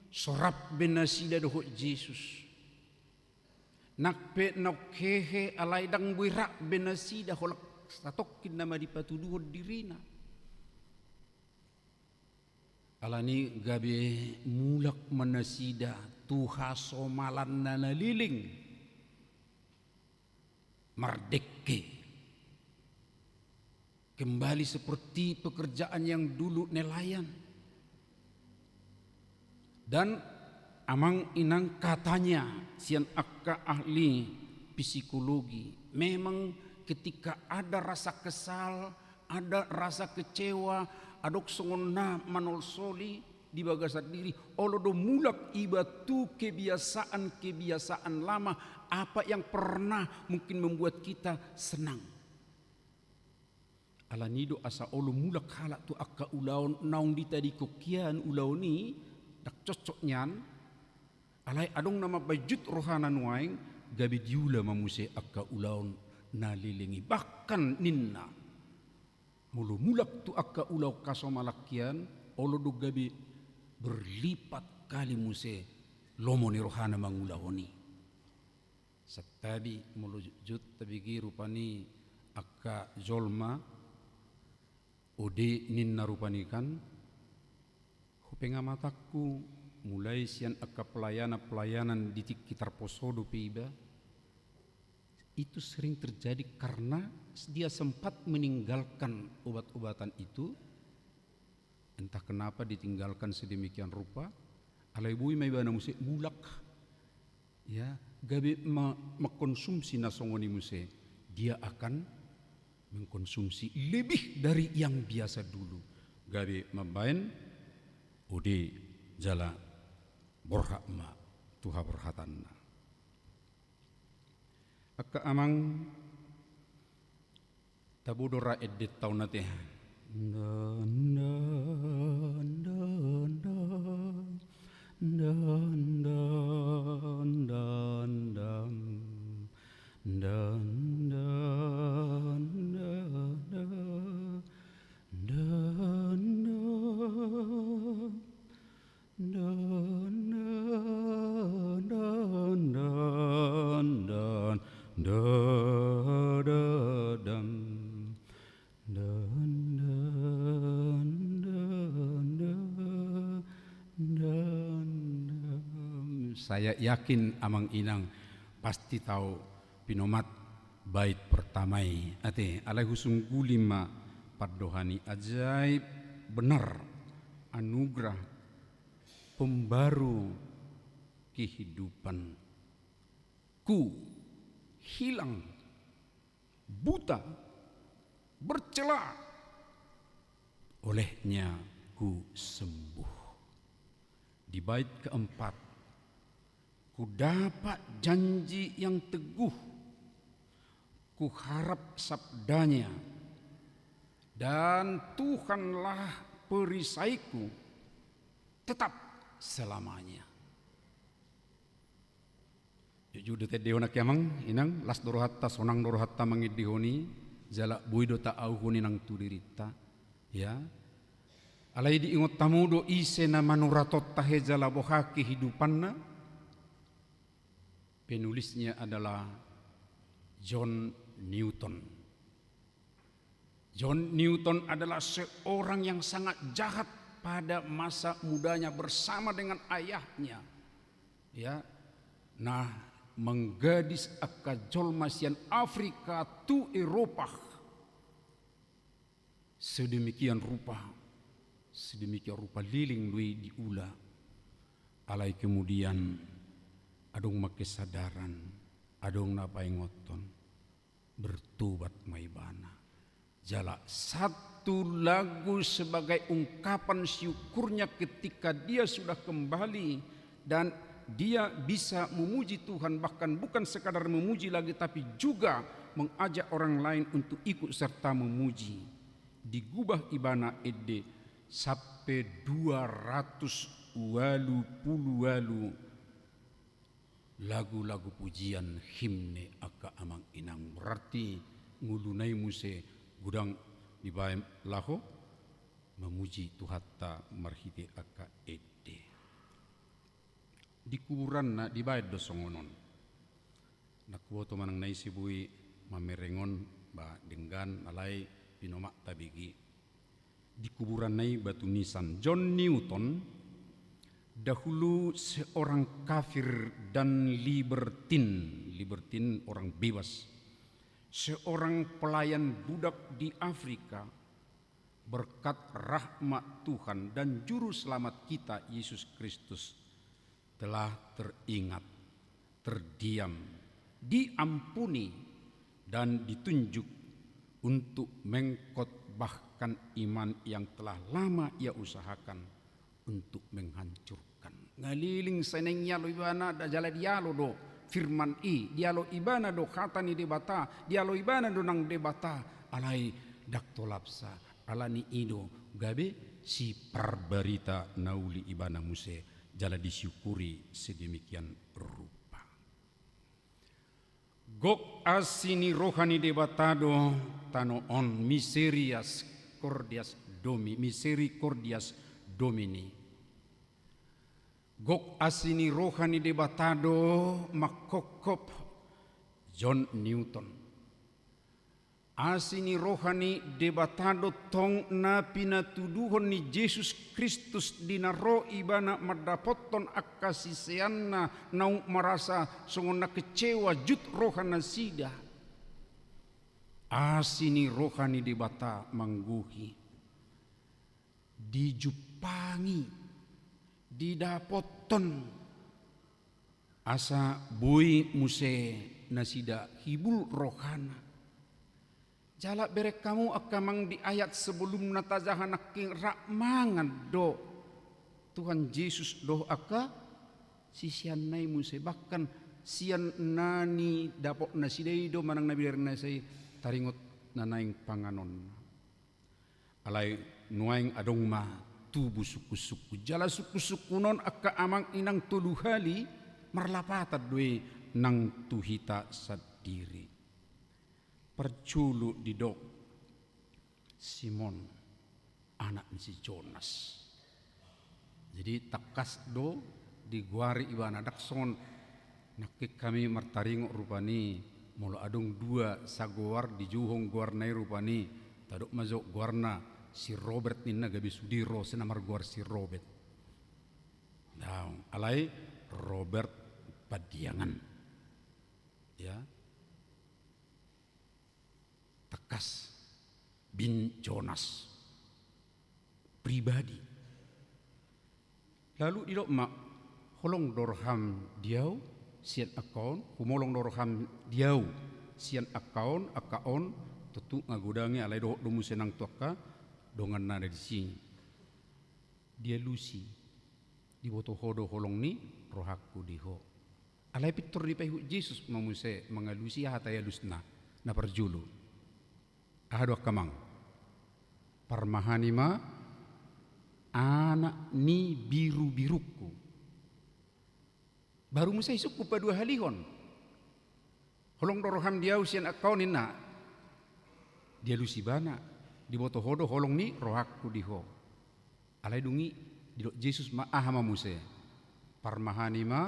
sorap benasida do Yesus nakpe nakhehe alay dang buirak benasida holak satokin nama dipatuduhod dirina alani gabe mulak manasida tuha somalan na naliling mardekke kembali seperti pekerjaan yang dulu nelayan dan amang inang katanya sian akka ahli psikologi memang ketika ada rasa kesal ada rasa kecewa adok songonna manol soli di bagasat diri olodo mulak ibatu kebiasaan lama apa yang pernah mungkin membuat kita senang alanido asa olo mulak halak tu akka ulaon naung di tadi kokian ulaoni dak cocok nyan alai adong nama bajut rohana nuaing gabi diula mamuse akka ulaon nalilingi bahkan ninna mulu mulak tu akka ulau kasomalakian olo do gabi berlipat kali muse lomoni rohana mangulahoni satabi mulu jut tabigi rupani akka zolma ode ninna rupani kan hupenga mataku mulai sian akka pelayanan di sekitar posodo piba itu sering terjadi karena dia sempat meninggalkan obat-obatan itu entah kenapa ditinggalkan sedemikian rupa alai bui mai bana muse mulak ya gabe mengkonsumsi nasongoni muse dia akan mengkonsumsi lebih dari yang biasa dulu gabe mabain ode jala borhakma tuha berhatanna akka amang tabudora edit taunate saya yakin amang inang pasti tahu pinomat bait pertamai ate alai husung gulima paddohani ajaib benar anugerah pembaru kehidupan ku hilang buta bercela olehnya ku sembuh di bait keempat ku dapat janji yang teguh, ku harap sabdanya, dan Tuhanlah perisaiku tetap selamanya. Jujur dete deona kiamang inang las dorohatta sonang dorohatta mangidihoni jala buido ta auhuni nang tudirita ya. Alai diingot tamudo ise na manuratot tahe jala boha kehidupanna. Penulisnya adalah John Newton. John Newton adalah seorang yang sangat jahat pada masa mudanya bersama dengan ayahnya. Ya. Nah, menggadis akka jolmasian Afrika tu Eropa. Sedemikian rupa liling lui diula. Alai kemudian adong makesadaran, adong napaingoton, bertobat maibana. Jala satu lagu sebagai ungkapan syukurnya ketika dia sudah kembali dan dia bisa memuji Tuhan, bahkan bukan sekadar memuji lagi, tapi juga mengajak orang lain untuk ikut serta memuji. Digubah ibana ede sampai 200 walu lagu-lagu pujian himne aka amang inang, berarti ngulunai muse gudang di baem laho memuji Tuhata marhite aka ede. Di kuburan na di baet do songonon nakwoto manang naisibui mamerengon ba denggan alai pinomak tabigi. Di kuburan nai batu nisan John Newton, dahulu seorang kafir dan libertin orang bebas, seorang pelayan budak di Afrika, berkat rahmat Tuhan dan juru selamat kita Yesus Kristus telah teringat, terdiam, diampuni dan ditunjuk untuk mengkhotbahkan iman yang telah lama ia usahakan untuk menghancurkan. Ngaliling seneng yalo ibana da jala dialo do firman dialo ibana do khatani debata, dialo ibana do nang debata alai dakto lapsa alani ido gabe si parbarita nauli ibana muse jala disyukuri sedemikian rupa. Gok asini rohani debatado tano on miserias cordias domini. Gok asini rohani debatado makokop John Newton. Asini rohani debatado tong na pinatuduhon ni Jesus Kristus dinaro ibana madapoton akasisianna nau marasa songona kecewa jut rohana sida. Asini rohani debata mangguhi dijupangi didapoton asa bui muse nasida hibul rohana. Jala berek kamu akamang di ayat sebelum natazahanak king rakmangan do Tuhan Yesus do aka sisian nai muse, bahkan sian nani dapok nasidai do manang nabi derna say taringot nanaing panganon alai nuaing adong ma tubuh suku-suku jala suku-suku non akka amang inang tuluhali marlapatat doi nang tuhita sadiri. Perculu di dok Simon anak si Jonas. Jadi takas do di guari ibana dakson nakik kami martaringok rupani molo adong dua sagoar di juhong guarnai rupani tadok mazok guarna si Robert ninna gabi sudiro senamar guar si Robert. Nah, alai Robert Padiangan. Ya. Takas bin Jonas pribadi. Lalu ilok mak holong dorham diau sian akaun, humolong dorham diau sian akaun tutu ngagudangi alai do musenang tuaka dongan nada di sini. Dia lusi di boto hodo holong ni rohaku diho. Alai pitur di pahu Yesus mamuse mengalusi hataya lusna na perjulu. Ahado kamang parmahanima anak ni biru-biruku. Baru musa isuk kupa dua halihon. Holong doroham dia usian akaunin na. Dia lusi bana. Di boto hodo holong ni rohaku diho. Alai dungi didok Yesus ma ahama muse. Parmahanima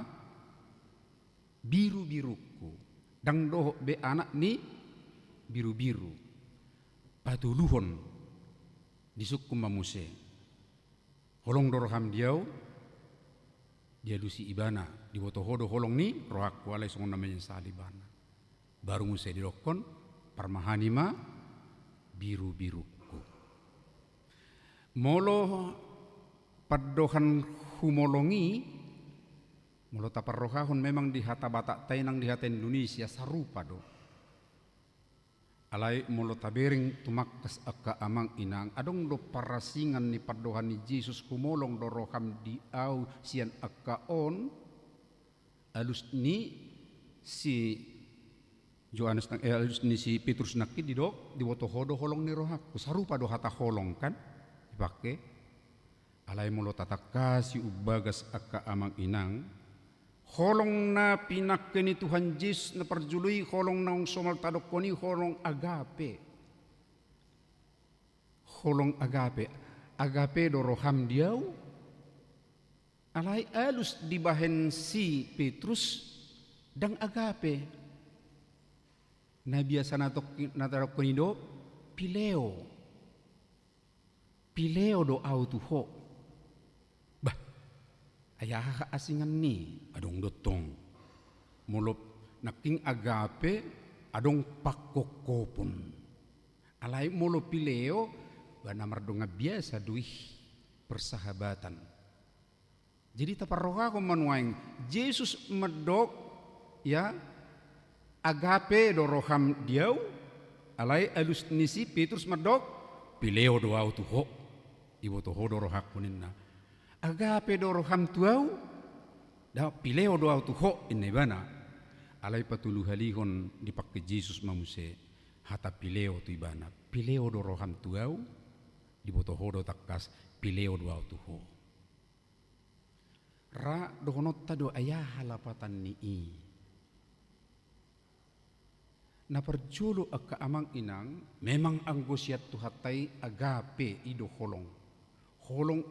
biru-biruku. Dang doho be anak ni biru-biru. Patuluhon disukum mamuse. Holong doroham diau dia lusi ibana di boto hodo holong ni rohaku alai songon namanya salibana. Baru muse didokon parmahanima biru-biruku. Molo padohan humolongi molo taparrohahon memang di hata batak tainang di hata Indonesia sarupa do. Alai molo tabering tumakas aka amang inang adong do parasingan ni padohan ni Jesus kumolong do roham di au sian aka on alus ni si alus ni si Petrus nakit di woto hodo holong ni rohak sarupa do hata holong kan dipakai alai mulo tataka si ubagas aka amang inang holong na pinakke ni Tuhan Yesus na perjului holong naong somal tadokoni holong agape do roham diau alai alus dibahen si Petrus dang agape na biasa natarokoni do pileo do au tuho bah ayah asingan ni adong dotong mulop naking agape adong pakokopon alai mulo pileo bana mardonga biasa duih persahabatan jadi taparroha ko manuaing Yesus medok ya agape do roham diau alai alus nisi Petrus medok pileo do au tuho ibo to do rohak kuninna agape do roham tuau da pileo do au tuho inne bana alai patulu halihon dipakai Yesus mamuse hata pileo tu ibana pileo do roham tuau ibo to do takas pileo do au tuho ra do honotta do ayah halapatan ni na perjulu aka amang inang memang anggosiat tuhatai agape ido holong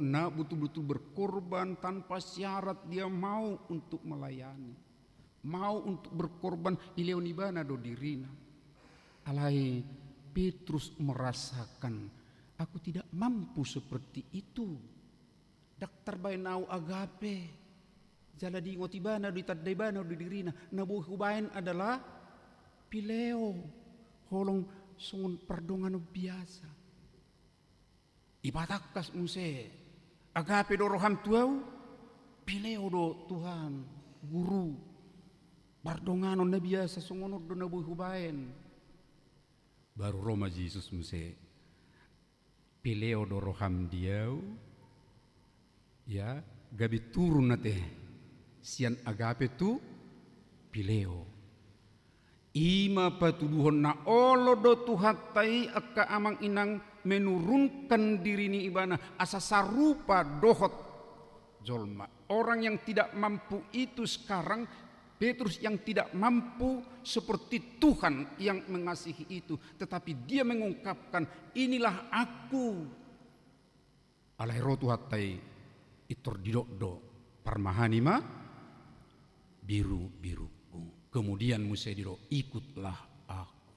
na betul-betul berkorban tanpa syarat dia mau untuk melayani mau untuk berkorban ileonibana do dirina alai Petrus merasakan aku tidak mampu seperti itu daktar bainau agape jala di ngotibana di tadaibana do dirina nabuh hubain adalah pileo holong sungun perdongan biasa ibatakas muse agape do roham tuau pileo do Tuhan guru perdongan na biasa sungun do nabuh hubain baru Roma Yesus muse pileo do roham diau ya gabi turun nate sian agape tu pileo ima patuduhon na olo do tuhatai aka amang inang menurunkan diri ni ibana asa sarupa dohot jolma orang yang tidak mampu itu sekarang Petrus yang tidak mampu seperti Tuhan yang mengasihi itu tetapi dia mengungkapkan inilah aku alai ro tuhatai itor didokdo parmahanima biru kemudian Musa diro ikutlah aku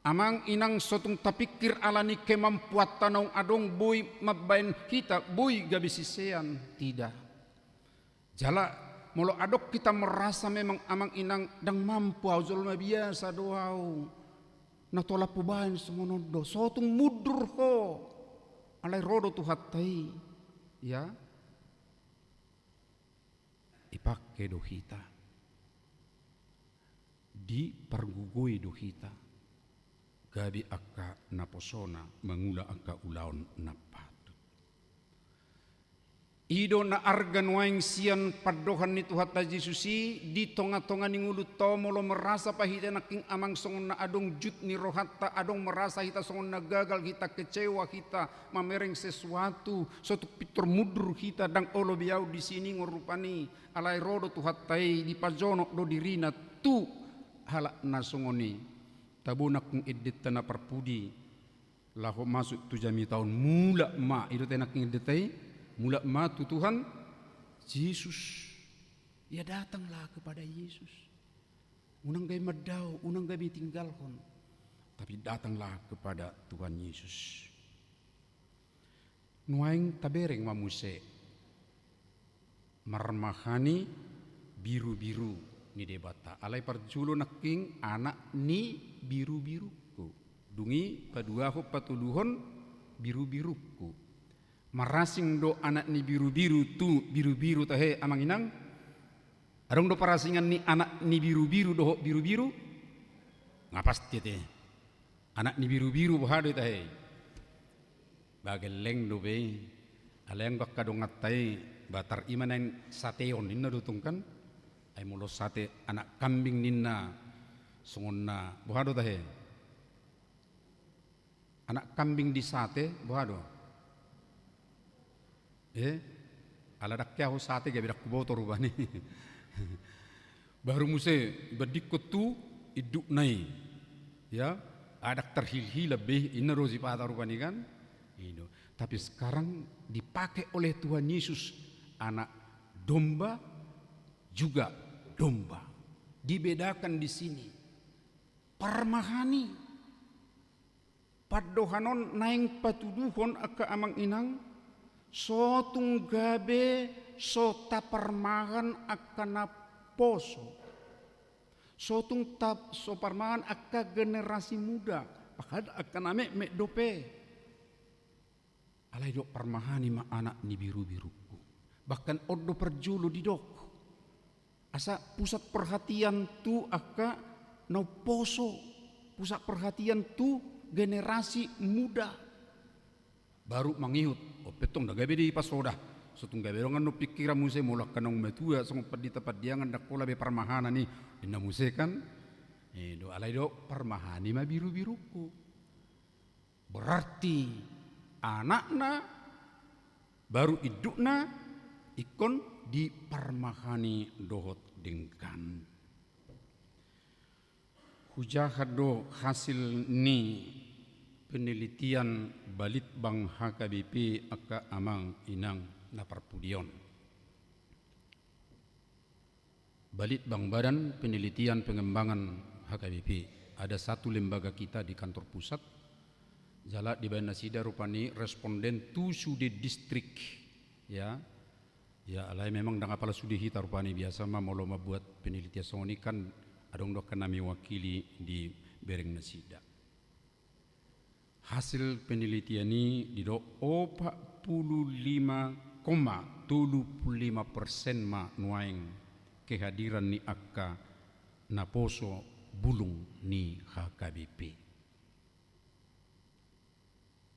amang inang sotung tapikir alani kemampuan tanong adong boy mabain kita boy gabisisean tidak jala molo adok kita merasa memang amang inang dang mampu auzul biasa doau na tolak pubain semonodo sotung mudur ho alai rodo tuhatai ya ipakke do kita di pargugoi do hita gabi akka naposona mengula akka ulaon napatut ido na argan waing sian padohan ni Tuhan Yesusi di tonga-tonga ni ngulut tomolo merasa pahita naking amang songon na adong jut ni rohatta adong merasa hita songon na gagal hita kecewa hita mamereng sesuatu suatu pitur mudur hita dang olo biau di sini ngorupani alai rodo Tuhan tai di pajono do dirina tu halak nasongoni tabunak ng edit na perpudi laho masuk tu jami tahun mula ma itu tenak ng editai mula ma tu Tuhan Yesus ya datanglah kepada Yesus unang gay medau unang gay tinggalkan tapi datanglah kepada Tuhan Yesus nuaing tabereng mamuse marmahani biru-biru ni debata alai parjulo naking anak ni biru-biruku dungi padua ho patuluhon biru-biruku marasing do anak ni biru-biru tu biru-biru tahe amang inang adong do parasingan ni anak ni biru-biru do biru-biru ngapas tete anak ni biru-biru bahade tahe bageleng do be aleng gak kadong ngatai batar imanan sateon inna dutungkan Ay mulo sate anak kambing ninna sungonna buhado tahe. Anak kambing di sate buhado. Ala dakya ho sate gabe dak kuboto rubani. Baru muse badikut tu iduk nai. Ya, adak terhil-hil lebih inna rozi pada rubani kan. Itu. Tapi sekarang dipakai oleh Tuhan Yesus anak domba juga domba. Dibedakan di sini. Parmahani. Padohanon naing patuduhon aka amang inang. Sotung gabe sota parmahan akan poso. Sotung tap so parmahan aka generasi muda. Bahkan akan ame mek dope. Alai dok parmahani ma anak ni biru-biruku. Bahkan odo perjulu di dok. Asa pusat perhatian tu aka no poso. Pusat perhatian tu generasi muda. Baru mangihut, petong dah gabe di pasoda. Sotung gabe rongan no pikiran muse mulak kanong metua song padi tepat diangan dak pola be parmahana ni dina muse kan. Do alai do parmahani ma biru-biruku. Berarti anakna baru idukna ikon di parmahani dohot dengkan. Hujahad do hasil ni penelitian Balitbang HKBP aka amang inang na parpudion. Balitbang Badan Penelitian Pengembangan HKBP. Ada satu lembaga kita di kantor pusat. Jala di Bayan Nasida rupani responden tu sude distrik. Ya alai memang dah apala sude hita rupani biasa mah mau loma buat penelitian soni kan adong dok kami wakili di Bereng Nasida. Hasil penelitian ini di 45,75% ma nuaing kehadiran ni akka naposo bulung ni HKBP.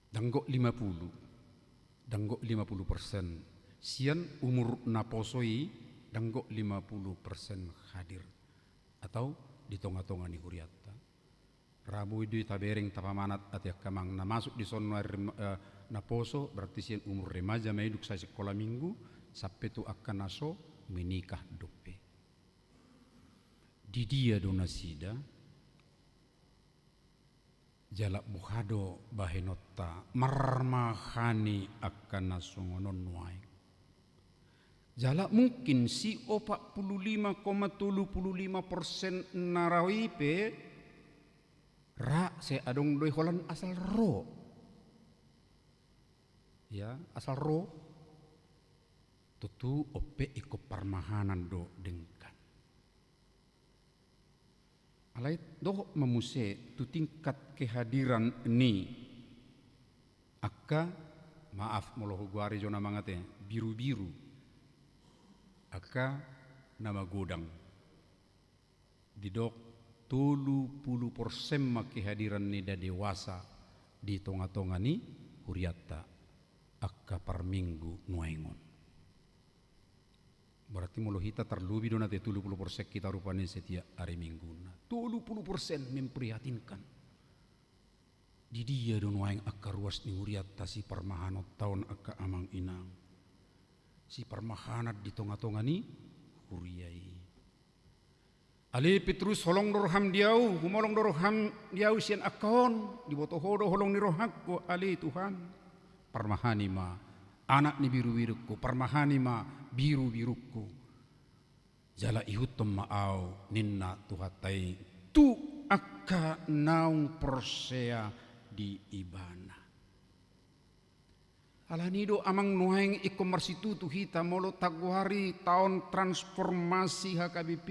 Danggo 50%. Sian umur naposoi danggo 50% hadir atau di tonga-tonga ni huriata. Rabu itu tabereng tapamanat atiak kamang na masuk di sono naposo berarti sian umur remaja maiduk sa sekolah minggu sampai tu akan naso menikah dope. Di dia donasida jalak buhado bahenota marmahani akan naso ngonon nuai. Jalak mungkin si 45,75% narawipe ra se adong doi holan asal ro. Ya, asal ro. Tutu ope iko parmahanan do dengkan. Alai do memuse tu tingkat kehadiran ni aka maaf moloho guari jona mangate biru-biru. Aka nama godang. Didok 70% maki hadiran ni da dewasa di tonga-tonga ni huriata akka par minggu nuaingon. Berarti mulu hita terlebih dona 70% kita rupanya setiap hari minggu. 70% memprihatinkan. Di dia don nuaing akka ruas ni huriata si parmahanot tahun akka amang inang. Si parmahanat di tonga-tonga ni huriai. Ali Petrus holong dorham diau, humolong dorham diau sian akon, di boto hodo holong ni rohakku ali Tuhan. Parmahani ma anak ni biru-biruku, parmahani ma biru-biruku. Jala ihutum maau ninna tuhatai tu akka naung persea di ibana. Alanido amang nuaing ikomarsitu tu hita molo taguari tahun transformasi HKBP.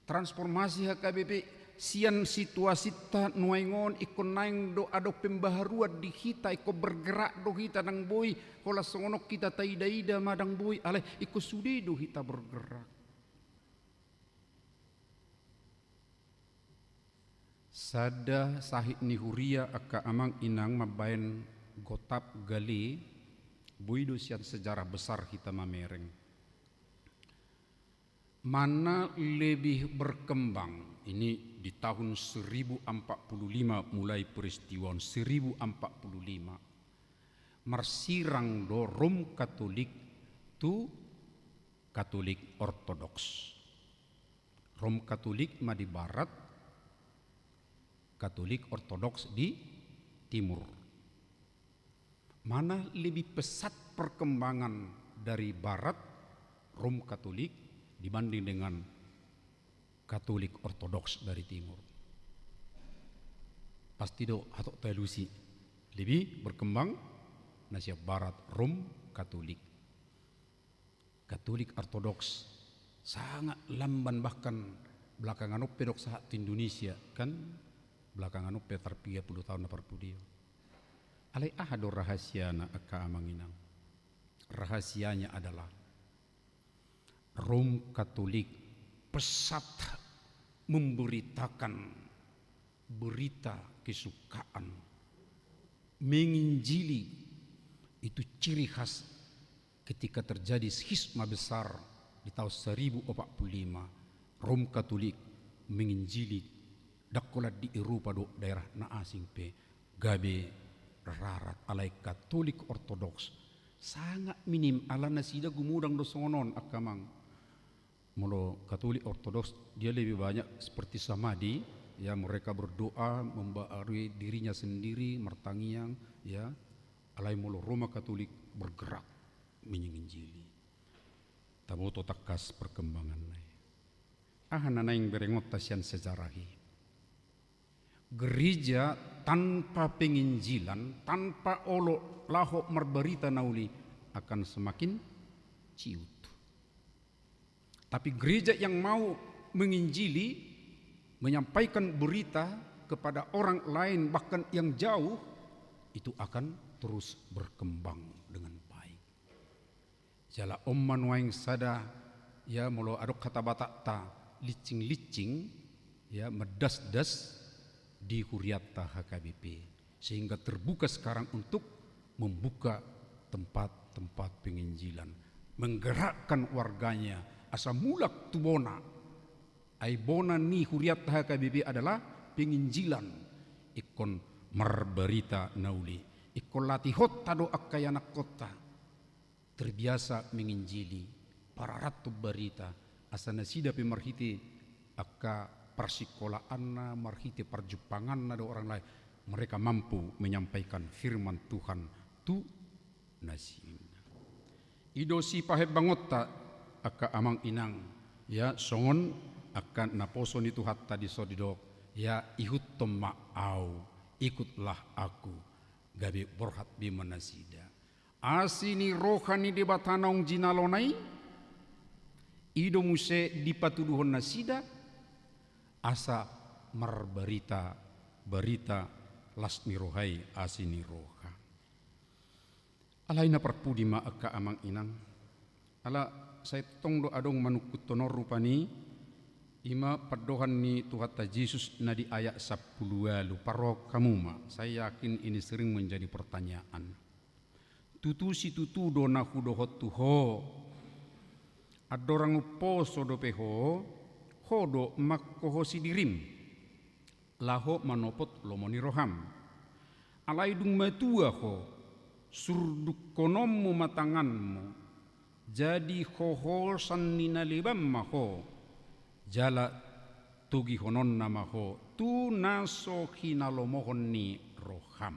Transformasi HKBP sian situasi ta nuaingon ikon naing do ado pembaharuan di kita iko bergerak do kita nang boy hola songonok kita taida-ida madang boy ale iko sude do kita bergerak. Sada sahit ni huria aka amang inang mabayan gotap gali boy do sian sejarah besar kita mamereng. mana lebih berkembang. Ini di tahun 1045 mulai peristiwa 1045 marsirang do Rom Katolik tu Katolik Ortodoks. Rom Katolik ma di barat, Katolik Ortodoks di timur. Mana lebih pesat perkembangan dari barat Rom Katolik dibanding dengan Katolik Ortodoks dari timur? Pasti do atau telusi lebih berkembang nasi barat Rom Katolik. Katolik Ortodoks sangat lamban, bahkan belakangan ope dok saat Indonesia kan belakangan ope 30 tahun na perpudio. Alai ahado rahasiana aka amanginang. Rahasianya adalah Rom Katolik pesat memberitakan berita kesukaan, menginjili. Itu ciri khas ketika terjadi schisma besar di tahun 1045. Rom Katolik menginjili dakolat di Eropa do daerah na asing pe gabe rarat alai Katolik Ortodoks sangat minim ala nasida gumudang do sonon akamang. Molo Katolik Ortodoks dia lebih banyak seperti samadi, ya, mereka berdoa membaharui dirinya sendiri mertangiang, ya. Alai molo Roma Katolik bergerak menginjili. Taboto takas perkembangan nai. Nanaing berengot tasian sejarahi. Gereja tanpa penginjilan, tanpa olo lahok merberita nauli akan semakin ciut. Tapi gereja yang mau menginjili, menyampaikan berita kepada orang lain bahkan yang jauh, itu akan terus berkembang dengan baik. Jala omman waing sada, ya, molo adok kata batakta licing-licing, ya, medas-das di Huriatta HKBP, sehingga terbuka sekarang untuk membuka tempat-tempat penginjilan, menggerakkan warganya. Asa mulak tu bona, ai bona ni Huriatta HKBP adalah penginjilan. Ikon merberita nauli, ikon latihot tado akay anak kota, terbiasa menginjili para ratu berita. Asa nasida pemerhiti akka persikolaanna, marhiti perjupangan ada orang lain, mereka mampu menyampaikan firman Tuhan tu nasina. Idosi pahe bangota aka amang inang, ya, songon akan naposo ni Tuhan tadi sodidok, ya, ihut tomma au, ikutlah aku gabe borhat bimanasida asini rohani di batanaung jinalonai ido muse dipatuduhon nasida asa merberita berita lasmi rohai asini roha alaina perpudima aka amang inang ala saya tong do adong manukut tonor rupani ima padohan ni Tuhan Yesus na di ayat 10 lu paro kamuma. Saya yakin ini sering menjadi pertanyaan. Tutu si tutu do na hudohot tuho adorang poso do peho hodo makkoho si dirim laho manopot lomoni roham alai dung matua ho surduk konommu matanganmu jadi hohosan ninalibam maho jala tugi honon namaho tu naso hinalomohon ni roham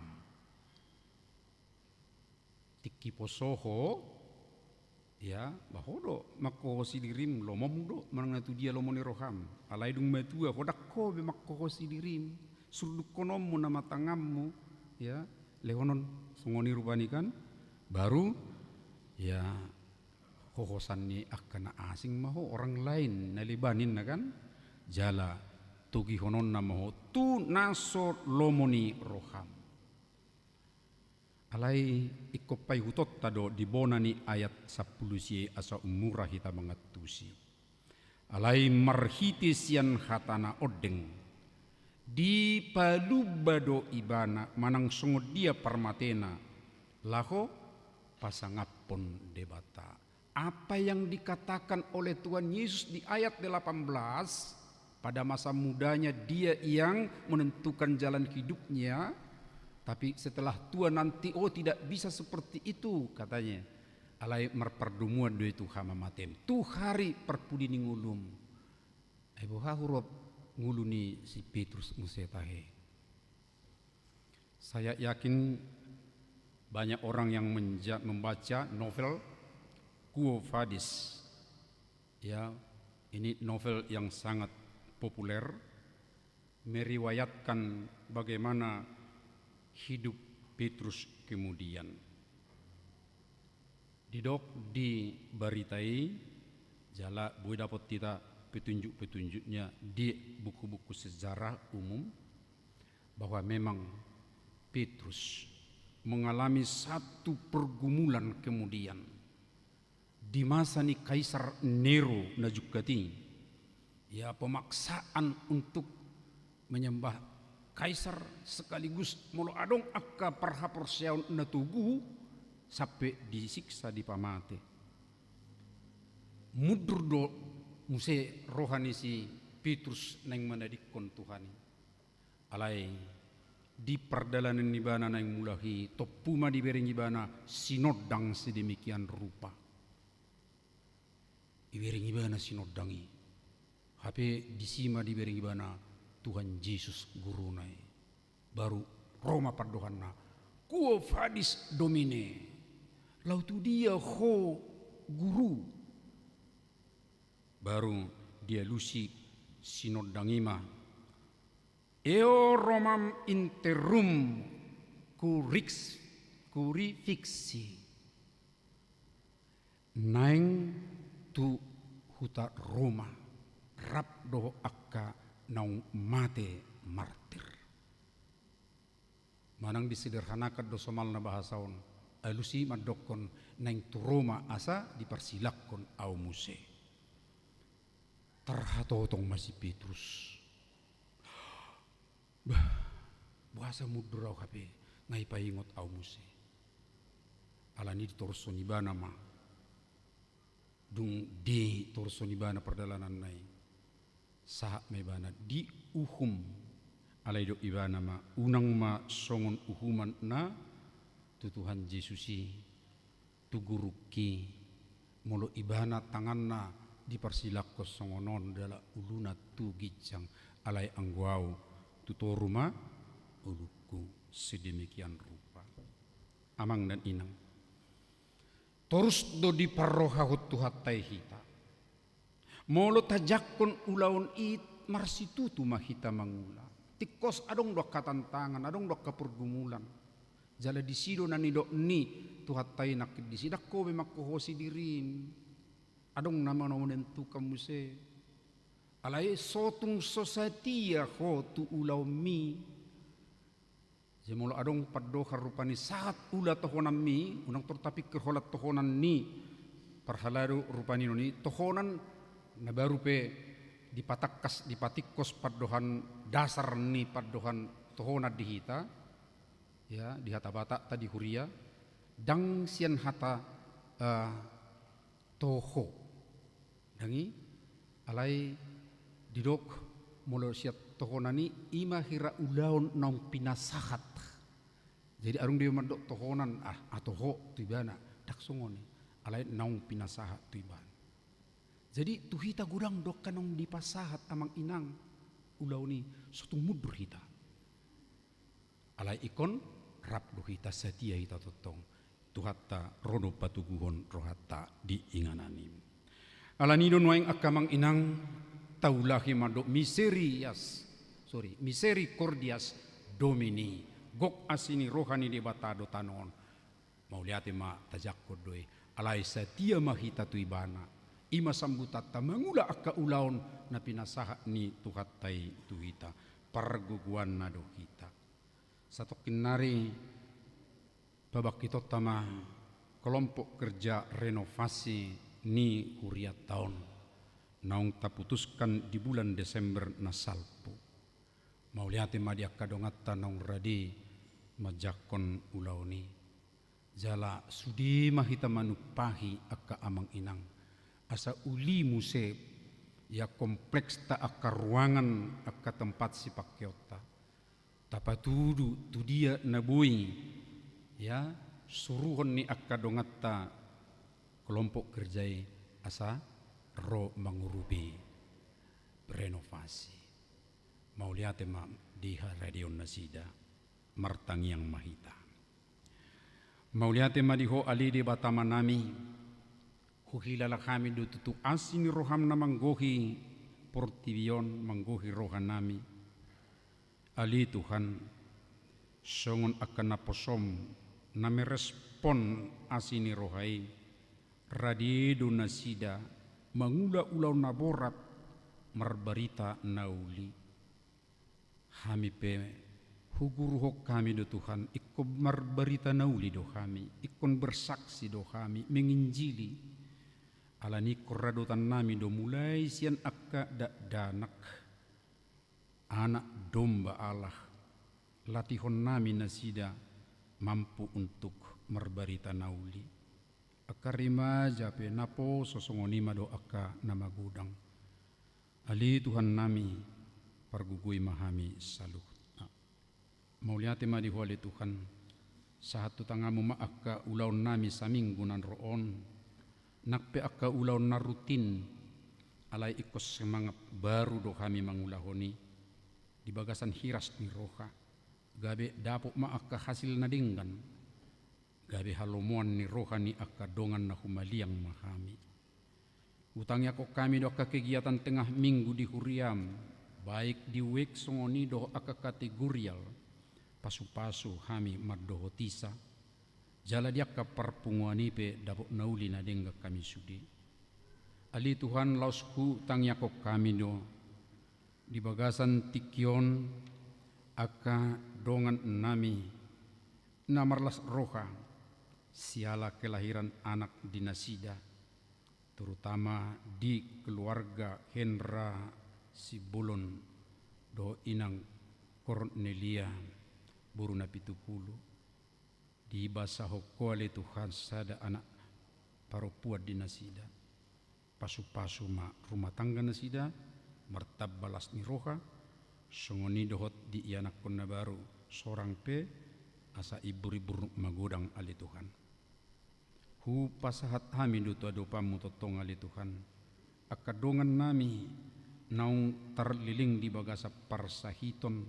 tiki posoho, ya, bahodo makko sidirim lomom do manangatu dia lomoni roham alai dung matua hodakko be makko sidirim surduk konommu nama tangammu, ya, lehonon songoni rupani kan baru, ya, hohosan ni akan asing maho orang lain nalibanin na kan jala tugi honon na maho tu naso lomoni roham alai ikopai hutot tado dibonani ayat 10 si asa umurah hita mengatusi alai marhiti sian hatana odeng di palubado ibana manang sungod dia parmatena laho pasangapon debata apa yang dikatakan oleh Tuhan Yesus di ayat 18, pada masa mudanya dia yang menentukan jalan hidupnya, tapi setelah tua nanti tidak bisa seperti itu katanya. Alai merperdumungan do itu hama matem. Tu hari perpudi ni ngulum. Ibu huruf nguluni si Petrus musetahe. Saya yakin banyak orang yang membaca novel Quo Vadis. Ya, ini novel yang sangat populer, meriwayatkan bagaimana hidup Petrus kemudian. Didok dibaritai, jala boleh dapat kita petunjuk-petunjuknya di buku-buku sejarah umum, bahwa memang Petrus mengalami satu pergumulan kemudian di masa ni Kaisar Nero najukati, ya, pemaksaan untuk menyembah kaisar sekaligus molo adong akka parhaporseon natugu sampai disiksa di pamate. Mudur do muse rohani si Petrus neng menadikon Tuhan. Alai di perjalanan nibana neng mulahi topuma diberi nibana sinodang sedemikian rupa. Diberi nibana sinodangi. Hape disima diberi nibana Tuhan Yesus gurunai. Baru Roma pardohanna. Quo vadis domine. Lautu dia ho guru. Baru dia lusi sinodangima. Eo Romam interum curifixi. Naing tu huta Roma. Rap doho akka naung mate martir. Manang disederhanakan do somal na bahasaon. Alusi madokon neng tu Roma asa dipersilakon au muse. Terhatotong masih Petrus. Bahasa mudraw kape ngai paingot au muse. Alani di torsonibana ma. Dung di torsonibana perdalanan nai. Saha mebana di uhum alai do ibana ma unang ma songon uhuman na tu Tuhan Yesusi tu guruki molo ibana tanganna dipersilakko songonon dala uluna tu gijang alai angguau tu toruma uluku sedemikian rupa. Amang dan inang torus do diparrohahut tuhatai hita molo tajakon ulaun it marsitutu mahita mangula. Tikos adong dok katantangan, adong dok kapurgumulan. Jala disido na nidok ni tuhatay nakid disidak ko memakkohosi dirin. Adong nama nomenentu kamuse. Alay sotung society ko tu ulaw mi. Jemolo adong paddohar rupani saat ula tohonan mi, unang tortapik kerholat tohonan ni. Parhalado rupani noni tohonan na baru pe dipatikos paddohan dasar ni paddohan tohona dihita ya dihata bata tadi huria dang sian hata toho dangi alai didok molo siat tohonani ima hira ulaun nong pinasahat. Jadi arung dia mandok tohonan atau ho tibana dak songoni alai nong pinasahat tibana. Jadi tuhita gudang dok kanong dipasahat amang inang ulau ni suatu mudur hita. Alai ikon rap duhita setia hita totong tuhata rono patuguhon rohata di ingananim. Alanido noeng akamang inang taulahi madok misericordias domini gok asini rohani di batado tanon. Mau lihat ma tajakko doi alai setia mahita tu ibana. Ima sambutata mangula akka ulaon na pinasaha ni tuhatay tuhita parguguan na do kita. Satokin nari babak ito tama kelompok kerja renovasi ni huriat tahun naung taputuskan di bulan Desember na salpo. Mau lihat ma dia kadongata naung radi majakon ulaoni. Jala sudi mahita manupahi akka amang inang. Asa uli muse ya kompleks ta akka ruangan akka tempat si pakyota. Tapatudu tu dia nabui ya suruhon ni akka dongatta kelompok kerjai asa ro mangurubi renovasi. Mau lihat emang di radio Nasida martangiang mahita. Mau lihat emang di ho ali di batamanami huhilala kami do tutu asini roham na manggohi portivion manggohi rohanami. Ali Tuhan songon akan naposom na merespon asini rohai radio Nasida mangula-ulau naborat marbarita nauli. Kami pe huguruhok kami do Tuhan ikon marbarita nauli do kami ikon bersaksi do kami menginjili alani korradotan nami do mulai sian akka danak anak domba Allah latihon nami Nasida mampu untuk marbarita nauli akarima jape napo sosongonima do akka nama gudang ali Tuhan nami pargugui mahami saluh. Mau lihat ma di holi Tuhan satu tangamu ma akka ulau nami saminggunan roon nakpe akka ulau na rutin alai ikos semangat baru do kami mangulahoni di bagasan hiras ni roha gabe dapok ma akka hasil nadinggan gabe halomuan ni roha ni akka dongan na humaliang mahami utangnya kok kami do akka kegiatan tengah minggu di huriam baik di wek songoni do akka kategorial pasu-pasu kami mardoho tisa jala diakka parpunguani pe dapok nauli na dengga kami sudi ali Tuhan lausku tangnya kok kami do di bagasan tikyon akka dongan nami namarlas roha siala kelahiran anak di Nasida terutama di keluarga Hendra Sibulon do inang Cornelia buruna 70 di basa hokole Tuhan sada anak parupuat di Nasida pasu-pasu ma rumah tangga Nasida martabalas ni roha songoni dohot di ianak konna baru sorang pe asa ibu-ibu magodang ali Tuhan hu pasahat hami do adopamu totong ali Tuhan akadongan nami naung terliling di bagasa parsahiton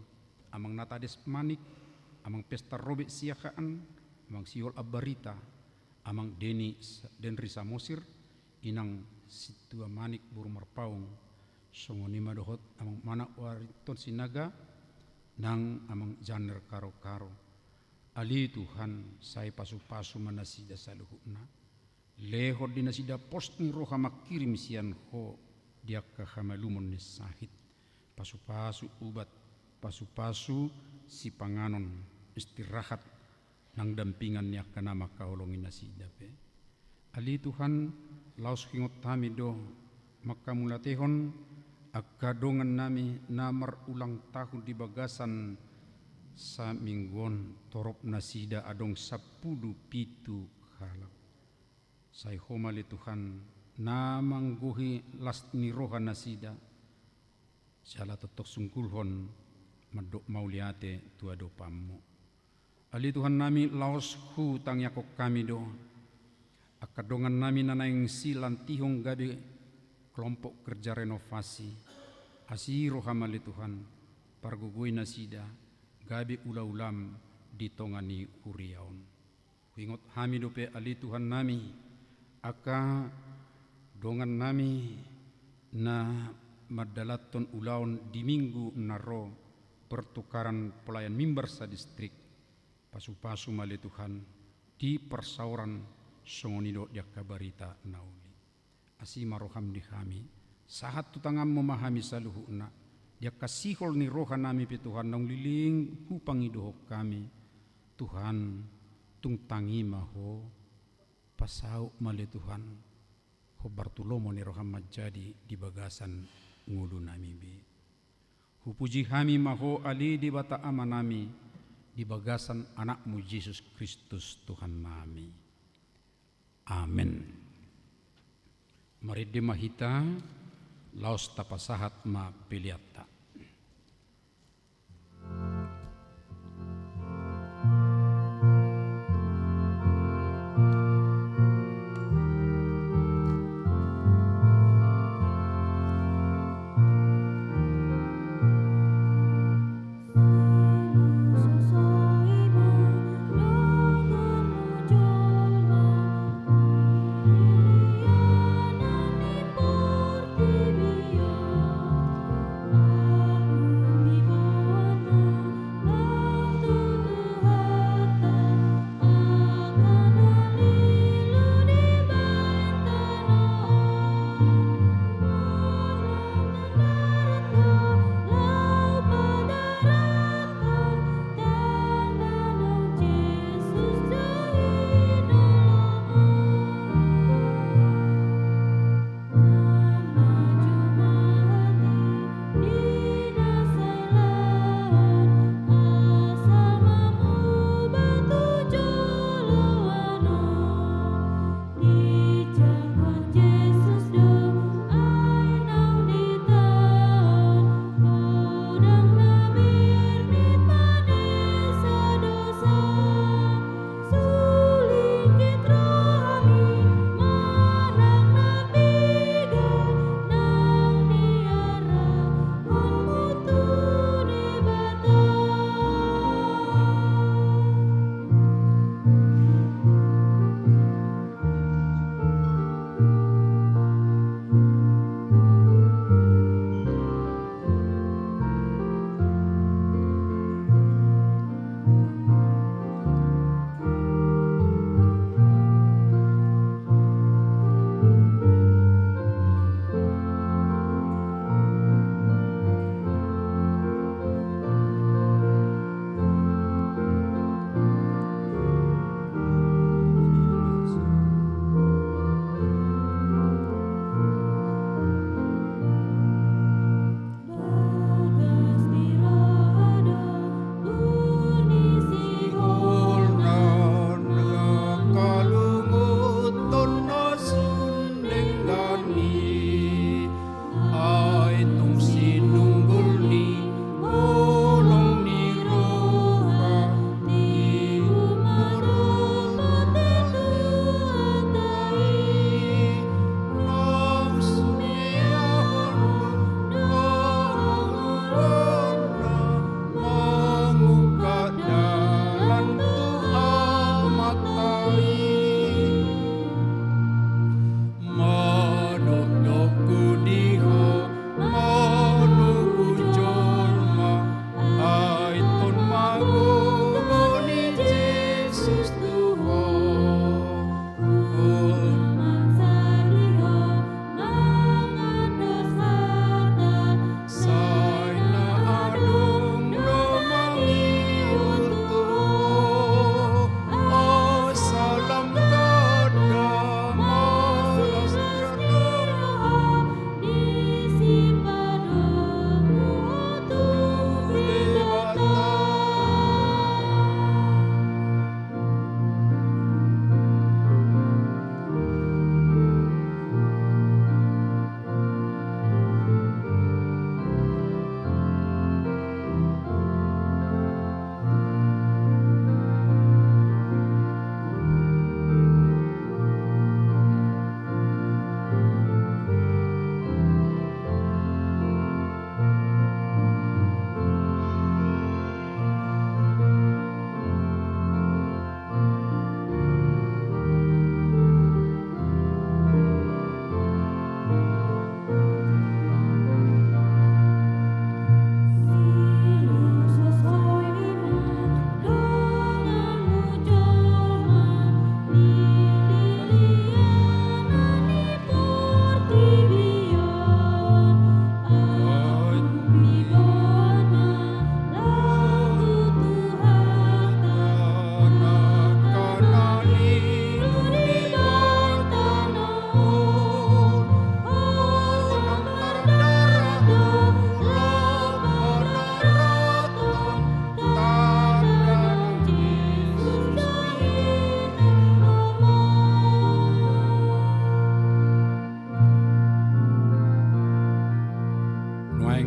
amang natades manik amang pesta robek siakaan amang siol abarita amang denri samosir inang situa manik buru marpaung songoni madohot amang mana wariton sinaga nang amang janer karo-karo ali Tuhan sai pasu-pasu manasida saluhuna lehor di Nasida post ni roha makirim sian ho dia kahamalumon ni sahid pasu-pasu ubat pasu-pasu si panganon istirahat nang dampingan ni akka nama kaholongin Nasida pe ali Tuhan laus hingot kami do makamulatehon akka dongan nami namar ulang tahun di bagasan sa mingguon torop Nasida adong 10 pitu halak sai homali Tuhan namang guhi las ni roha Nasida sala totok sungkulhon madok mauliate tua do pammo ali Tuhan nami laos hu tangya kok kami do akadongan nami nanaing silan tihong gabe kelompok kerja renovasi asi roha mali Tuhan pargugui Nasida gabe ula-ulam ditongani huriaon ingot hami dope ali Tuhan nami aka dongan nami na madalaton ulaon di minggu naro pertukaran pelayan mimbar sa distrik pasu-pasu mali Tuhan di persauran songonido dia kabarita nauli asima roham di kami sahat tutangam memahami saluhuna dia kasihol ni roha nami pi Tuhan nang liling hupangidohok kami Tuhan tung tangi maho pasau mali Tuhan ho Bartolomo ni roham majadi di bagasan ngulu nami bi hupuji kami maho ali di bata amanami di bagasan anakmu Yesus Kristus Tuhan nami. Amin. Mari demahita laos tapasahat ma piliata. Tibia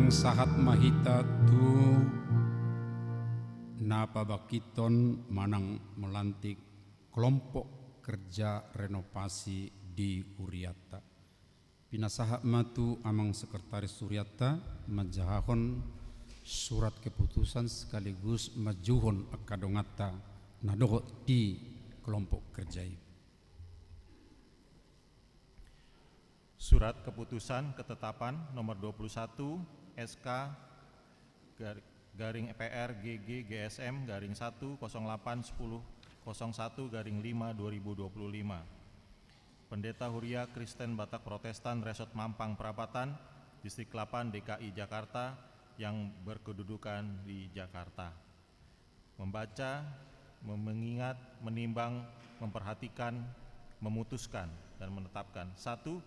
Nang sahat mahita tu napabakiton manang melantik kelompok kerja renovasi di Huriata. Pinasaha matu amang sekretaris Huriata majahon surat keputusan sekaligus majuhon akadongata nadoho di kelompok kerja. Surat keputusan ketetapan nomor 21 SK garing PR GG GSM garing 1 08 10 01 garing 5 2025. Pendeta Huria Kristen Batak Protestan Resort Mampang Perapatan, Distrik 8 DKI Jakarta yang berkedudukan di Jakarta. Membaca, mengingat, menimbang, memperhatikan, memutuskan, dan menetapkan. 1.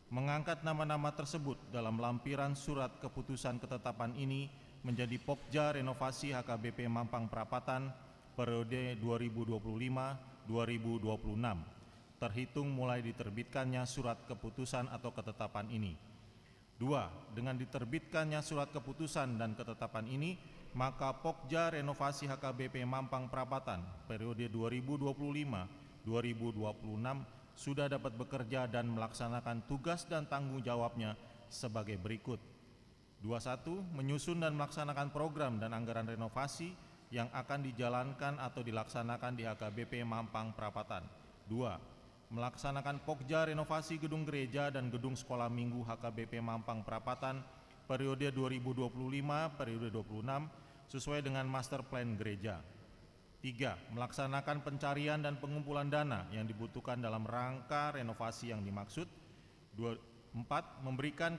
Mengangkat nama-nama tersebut dalam lampiran surat keputusan ketetapan ini menjadi Pokja Renovasi HKBP Mampang Perapatan periode 2025-2026. Terhitung mulai diterbitkannya surat keputusan atau ketetapan ini. 2. Dengan diterbitkannya surat keputusan dan ketetapan ini, maka Pokja Renovasi HKBP Mampang Perapatan periode 2025-2026 sudah dapat bekerja dan melaksanakan tugas dan tanggung jawabnya sebagai berikut. 21. Menyusun dan melaksanakan program dan anggaran renovasi yang akan dijalankan atau dilaksanakan di HKBP Mampang Perapatan. 2. Melaksanakan Pokja renovasi gedung gereja dan gedung sekolah minggu HKBP Mampang Perapatan periode 2025 periode 26 sesuai dengan master plan gereja. 3. Melaksanakan pencarian dan pengumpulan dana yang dibutuhkan dalam rangka renovasi yang dimaksud. 4. Memberikan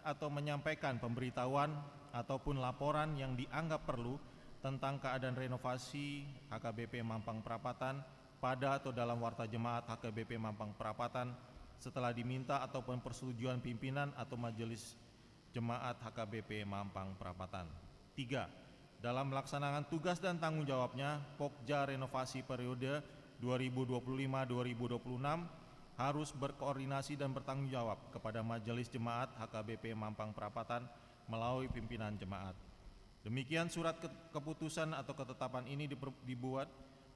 atau menyampaikan pemberitahuan ataupun laporan yang dianggap perlu tentang keadaan renovasi HKBP Mampang Perapatan pada atau dalam warta jemaat HKBP Mampang Perapatan setelah diminta ataupun persetujuan pimpinan atau majelis jemaat HKBP Mampang Perapatan. 3. Dalam melaksanakan tugas dan tanggung jawabnya, Pokja renovasi periode 2025-2026 harus berkoordinasi dan bertanggung jawab kepada majelis jemaat HKBP Mampang Perapatan melalui pimpinan jemaat. Demikian surat keputusan atau ketetapan ini dibuat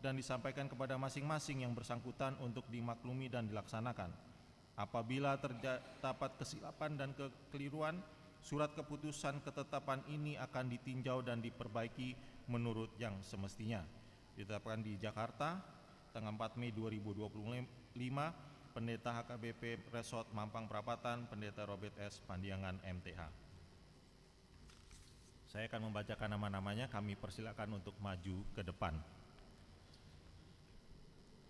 dan disampaikan kepada masing-masing yang bersangkutan untuk dimaklumi dan dilaksanakan. Apabila terdapat kesilapan dan kekeliruan, surat keputusan ketetapan ini akan ditinjau dan diperbaiki menurut yang semestinya. Ditetapkan di Jakarta, tanggal 4 Mei 2025, Pendeta HKBP Resort Mampang Perapatan, Pendeta Robert S. Pandiangan MTH. Saya akan membacakan nama-namanya, kami persilakan untuk maju ke depan.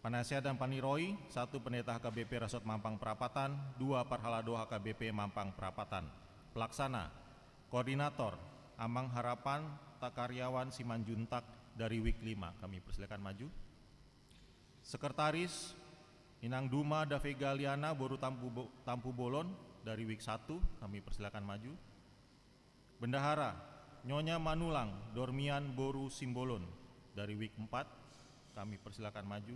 Penasihat dan Paniroi, 1 Pendeta HKBP Resort Mampang Perapatan, 2 Parhalado HKBP Mampang Perapatan. Pelaksana, Koordinator, Amang Harapan Takaryawan Simanjuntak dari Wik 5, kami persilakan maju. Sekretaris, Inang Duma Davega Liana Boru Tampu Bolon dari Wik 1, kami persilakan maju. Bendahara, Nyonya Manulang Dormian Boru Simbolon dari Wik 4, kami persilakan maju.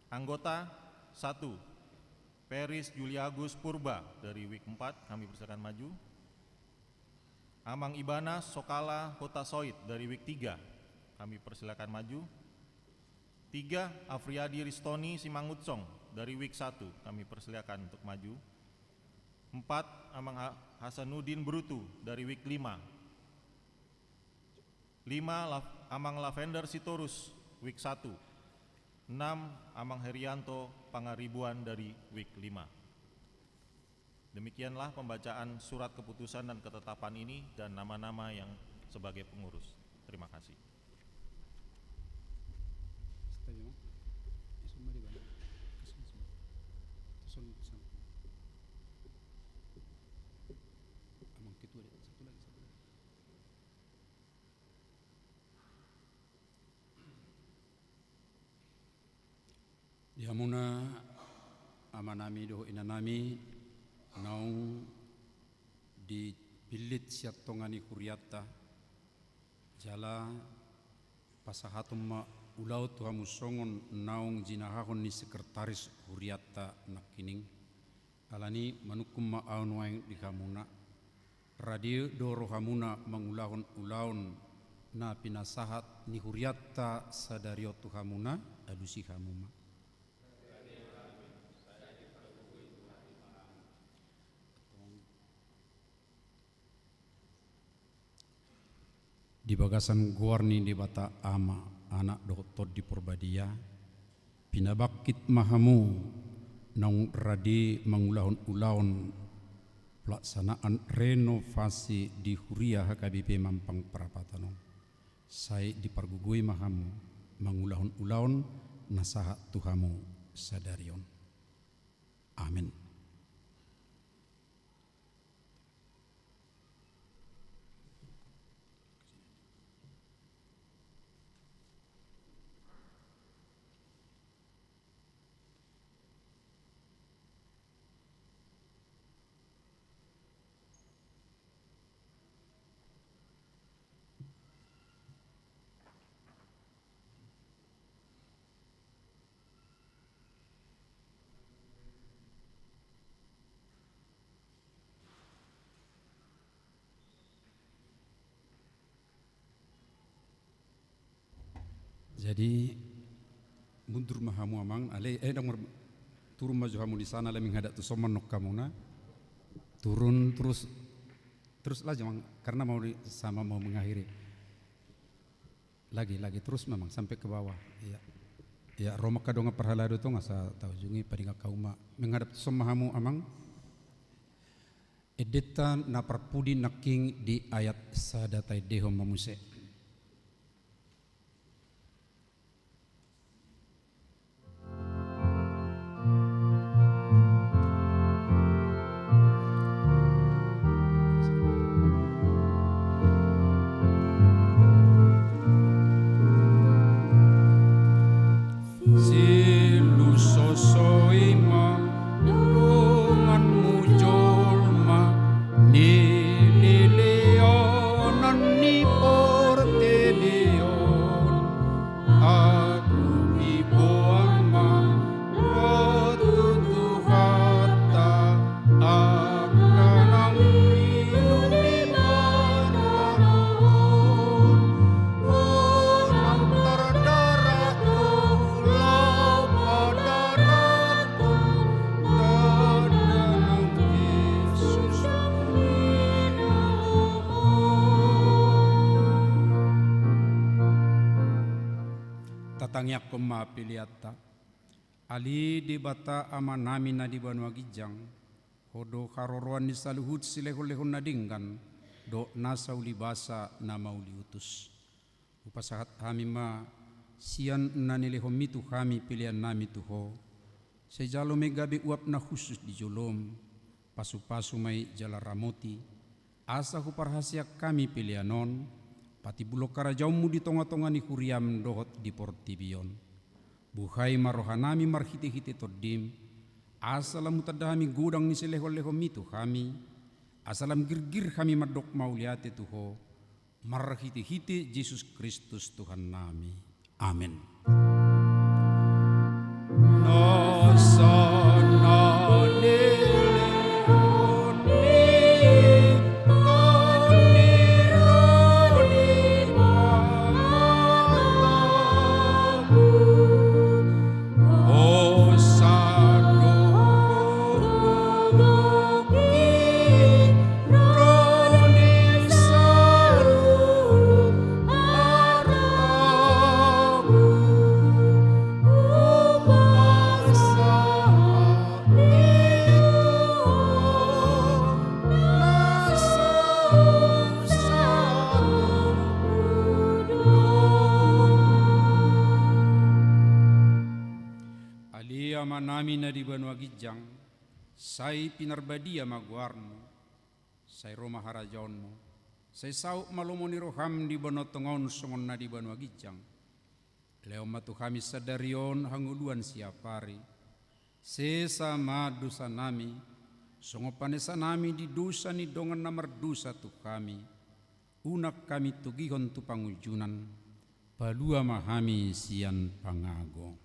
Anggota 1 Peris Juliagus Purba dari Wik 4, kami persilakan maju. Amang Ibana Sokala Hotasoid dari Wik 3, kami persilakan maju. 3 Afriadi Ristoni Simangutsong dari Wik 1, kami persilakan untuk maju. 4 Amang Hasanuddin Brutu dari Wik 5. 5 Amang Lavender Sitorus Wik 1. 6 Amang Herianto Pangaribuan dari Wik 5. Demikianlah pembacaan surat keputusan dan ketetapan ini dan nama-nama yang sebagai pengurus. Terima kasih. Diamuna amanami doho inanami naung di pilit siatongani Huriata jala pasahatum ma ulau tuhamu songon naung jinahahon ni sekretaris Huriata nakining alani manukum ma aunwaing di kamuna radio do rohamuna mangulahon-ulahon na pinasahat ni huriatta sadario tuhamuna alusi hamuma. Di bagasan guarni di bata ama anak doktor di Purbadia pinabakit mahamu naung radi mangulahon-ulahon pelaksanaan renovasi di Huria HKBP Mampang Perapatan. Saya dipergugui mahamu mangulahon-ulahon nasaha tuhamu sadarion. Amin. Jadi mundur mahamu amang ale dang turun maju hamu di sana le menghadap tu soman nok kamuna turun terus lagi mang karena mau sama mau mengakhiri lagi terus memang sampai ke bawah ya Roma kadonga perhalado to ngasa tahu jungi padinga kauma menghadap tu somahamu amang edeta na perpudi naking di ayat sadatai deho mamuse. Tatangyak koma piliata ali di bata amanami na di Banua Gijang hodo karoroan ni saluhut silehon-lehon nadinggan do nasa ulibasa na mauliutus upasahat kami ma sian nanilehon mitu kami pilihan nami tuho sejalo megabe uap na khusus di jolom pasu-pasu may jalaramoti asa huparhasyak kami pilihanon pati bulok karajaumu di tonga-tonga ni Huriam dohot di Portibion. Buhay marohanami marhiti-hiti todim. Asalam mutadami gudang ni seleho-leho mitu kami. Asalam girgir kami madok mauliate tuho. Marhiti-hiti Yesus Kristus Tuhan nami. Amin. Nami na di Banua Gijang, say pinarbadia maguarmo, say Roma harajaonmo, say sauk malumoni roham di Banotongon songon na di Banua Gijang, leo matu kami sadarion hanguluan siapari, sesama dosa nami, songo panesa nami di dosa ni dongan namar dosa tu kami, unak kami tugihon tu pangujunan, palua mahami sian pangago.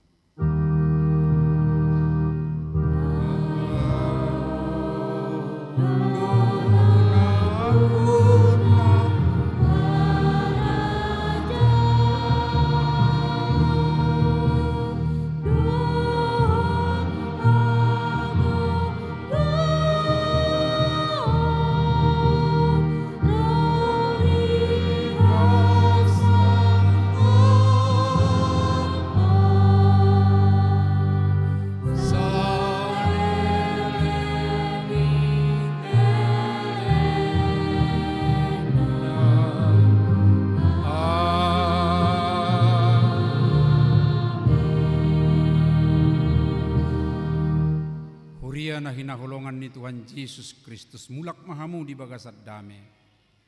Huria na hinaholongan ni Tuhan Yesus Kristus mulak mahamu di bagasat dame,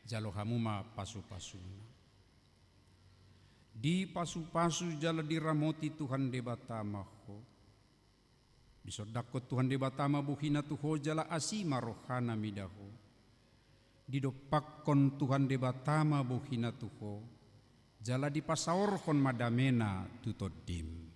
jalo hamu ma pasu-pasuna. Di pasu-pasu jala diramoti Tuhan debatama ho. Bisodakot Tuhan debatama buhina tuho jala asima rohana midaho. Didopakkon Tuhan debatama buhina tuho jala dipasaorkon madamena tutodim.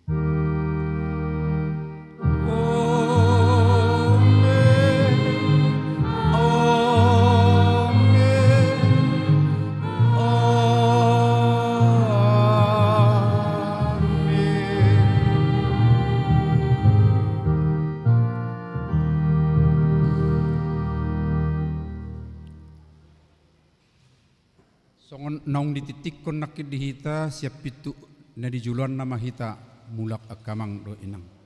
Songon naung dititik kon nakit dihita siap pitu na dijuluan nama hita mulak akamang do inang.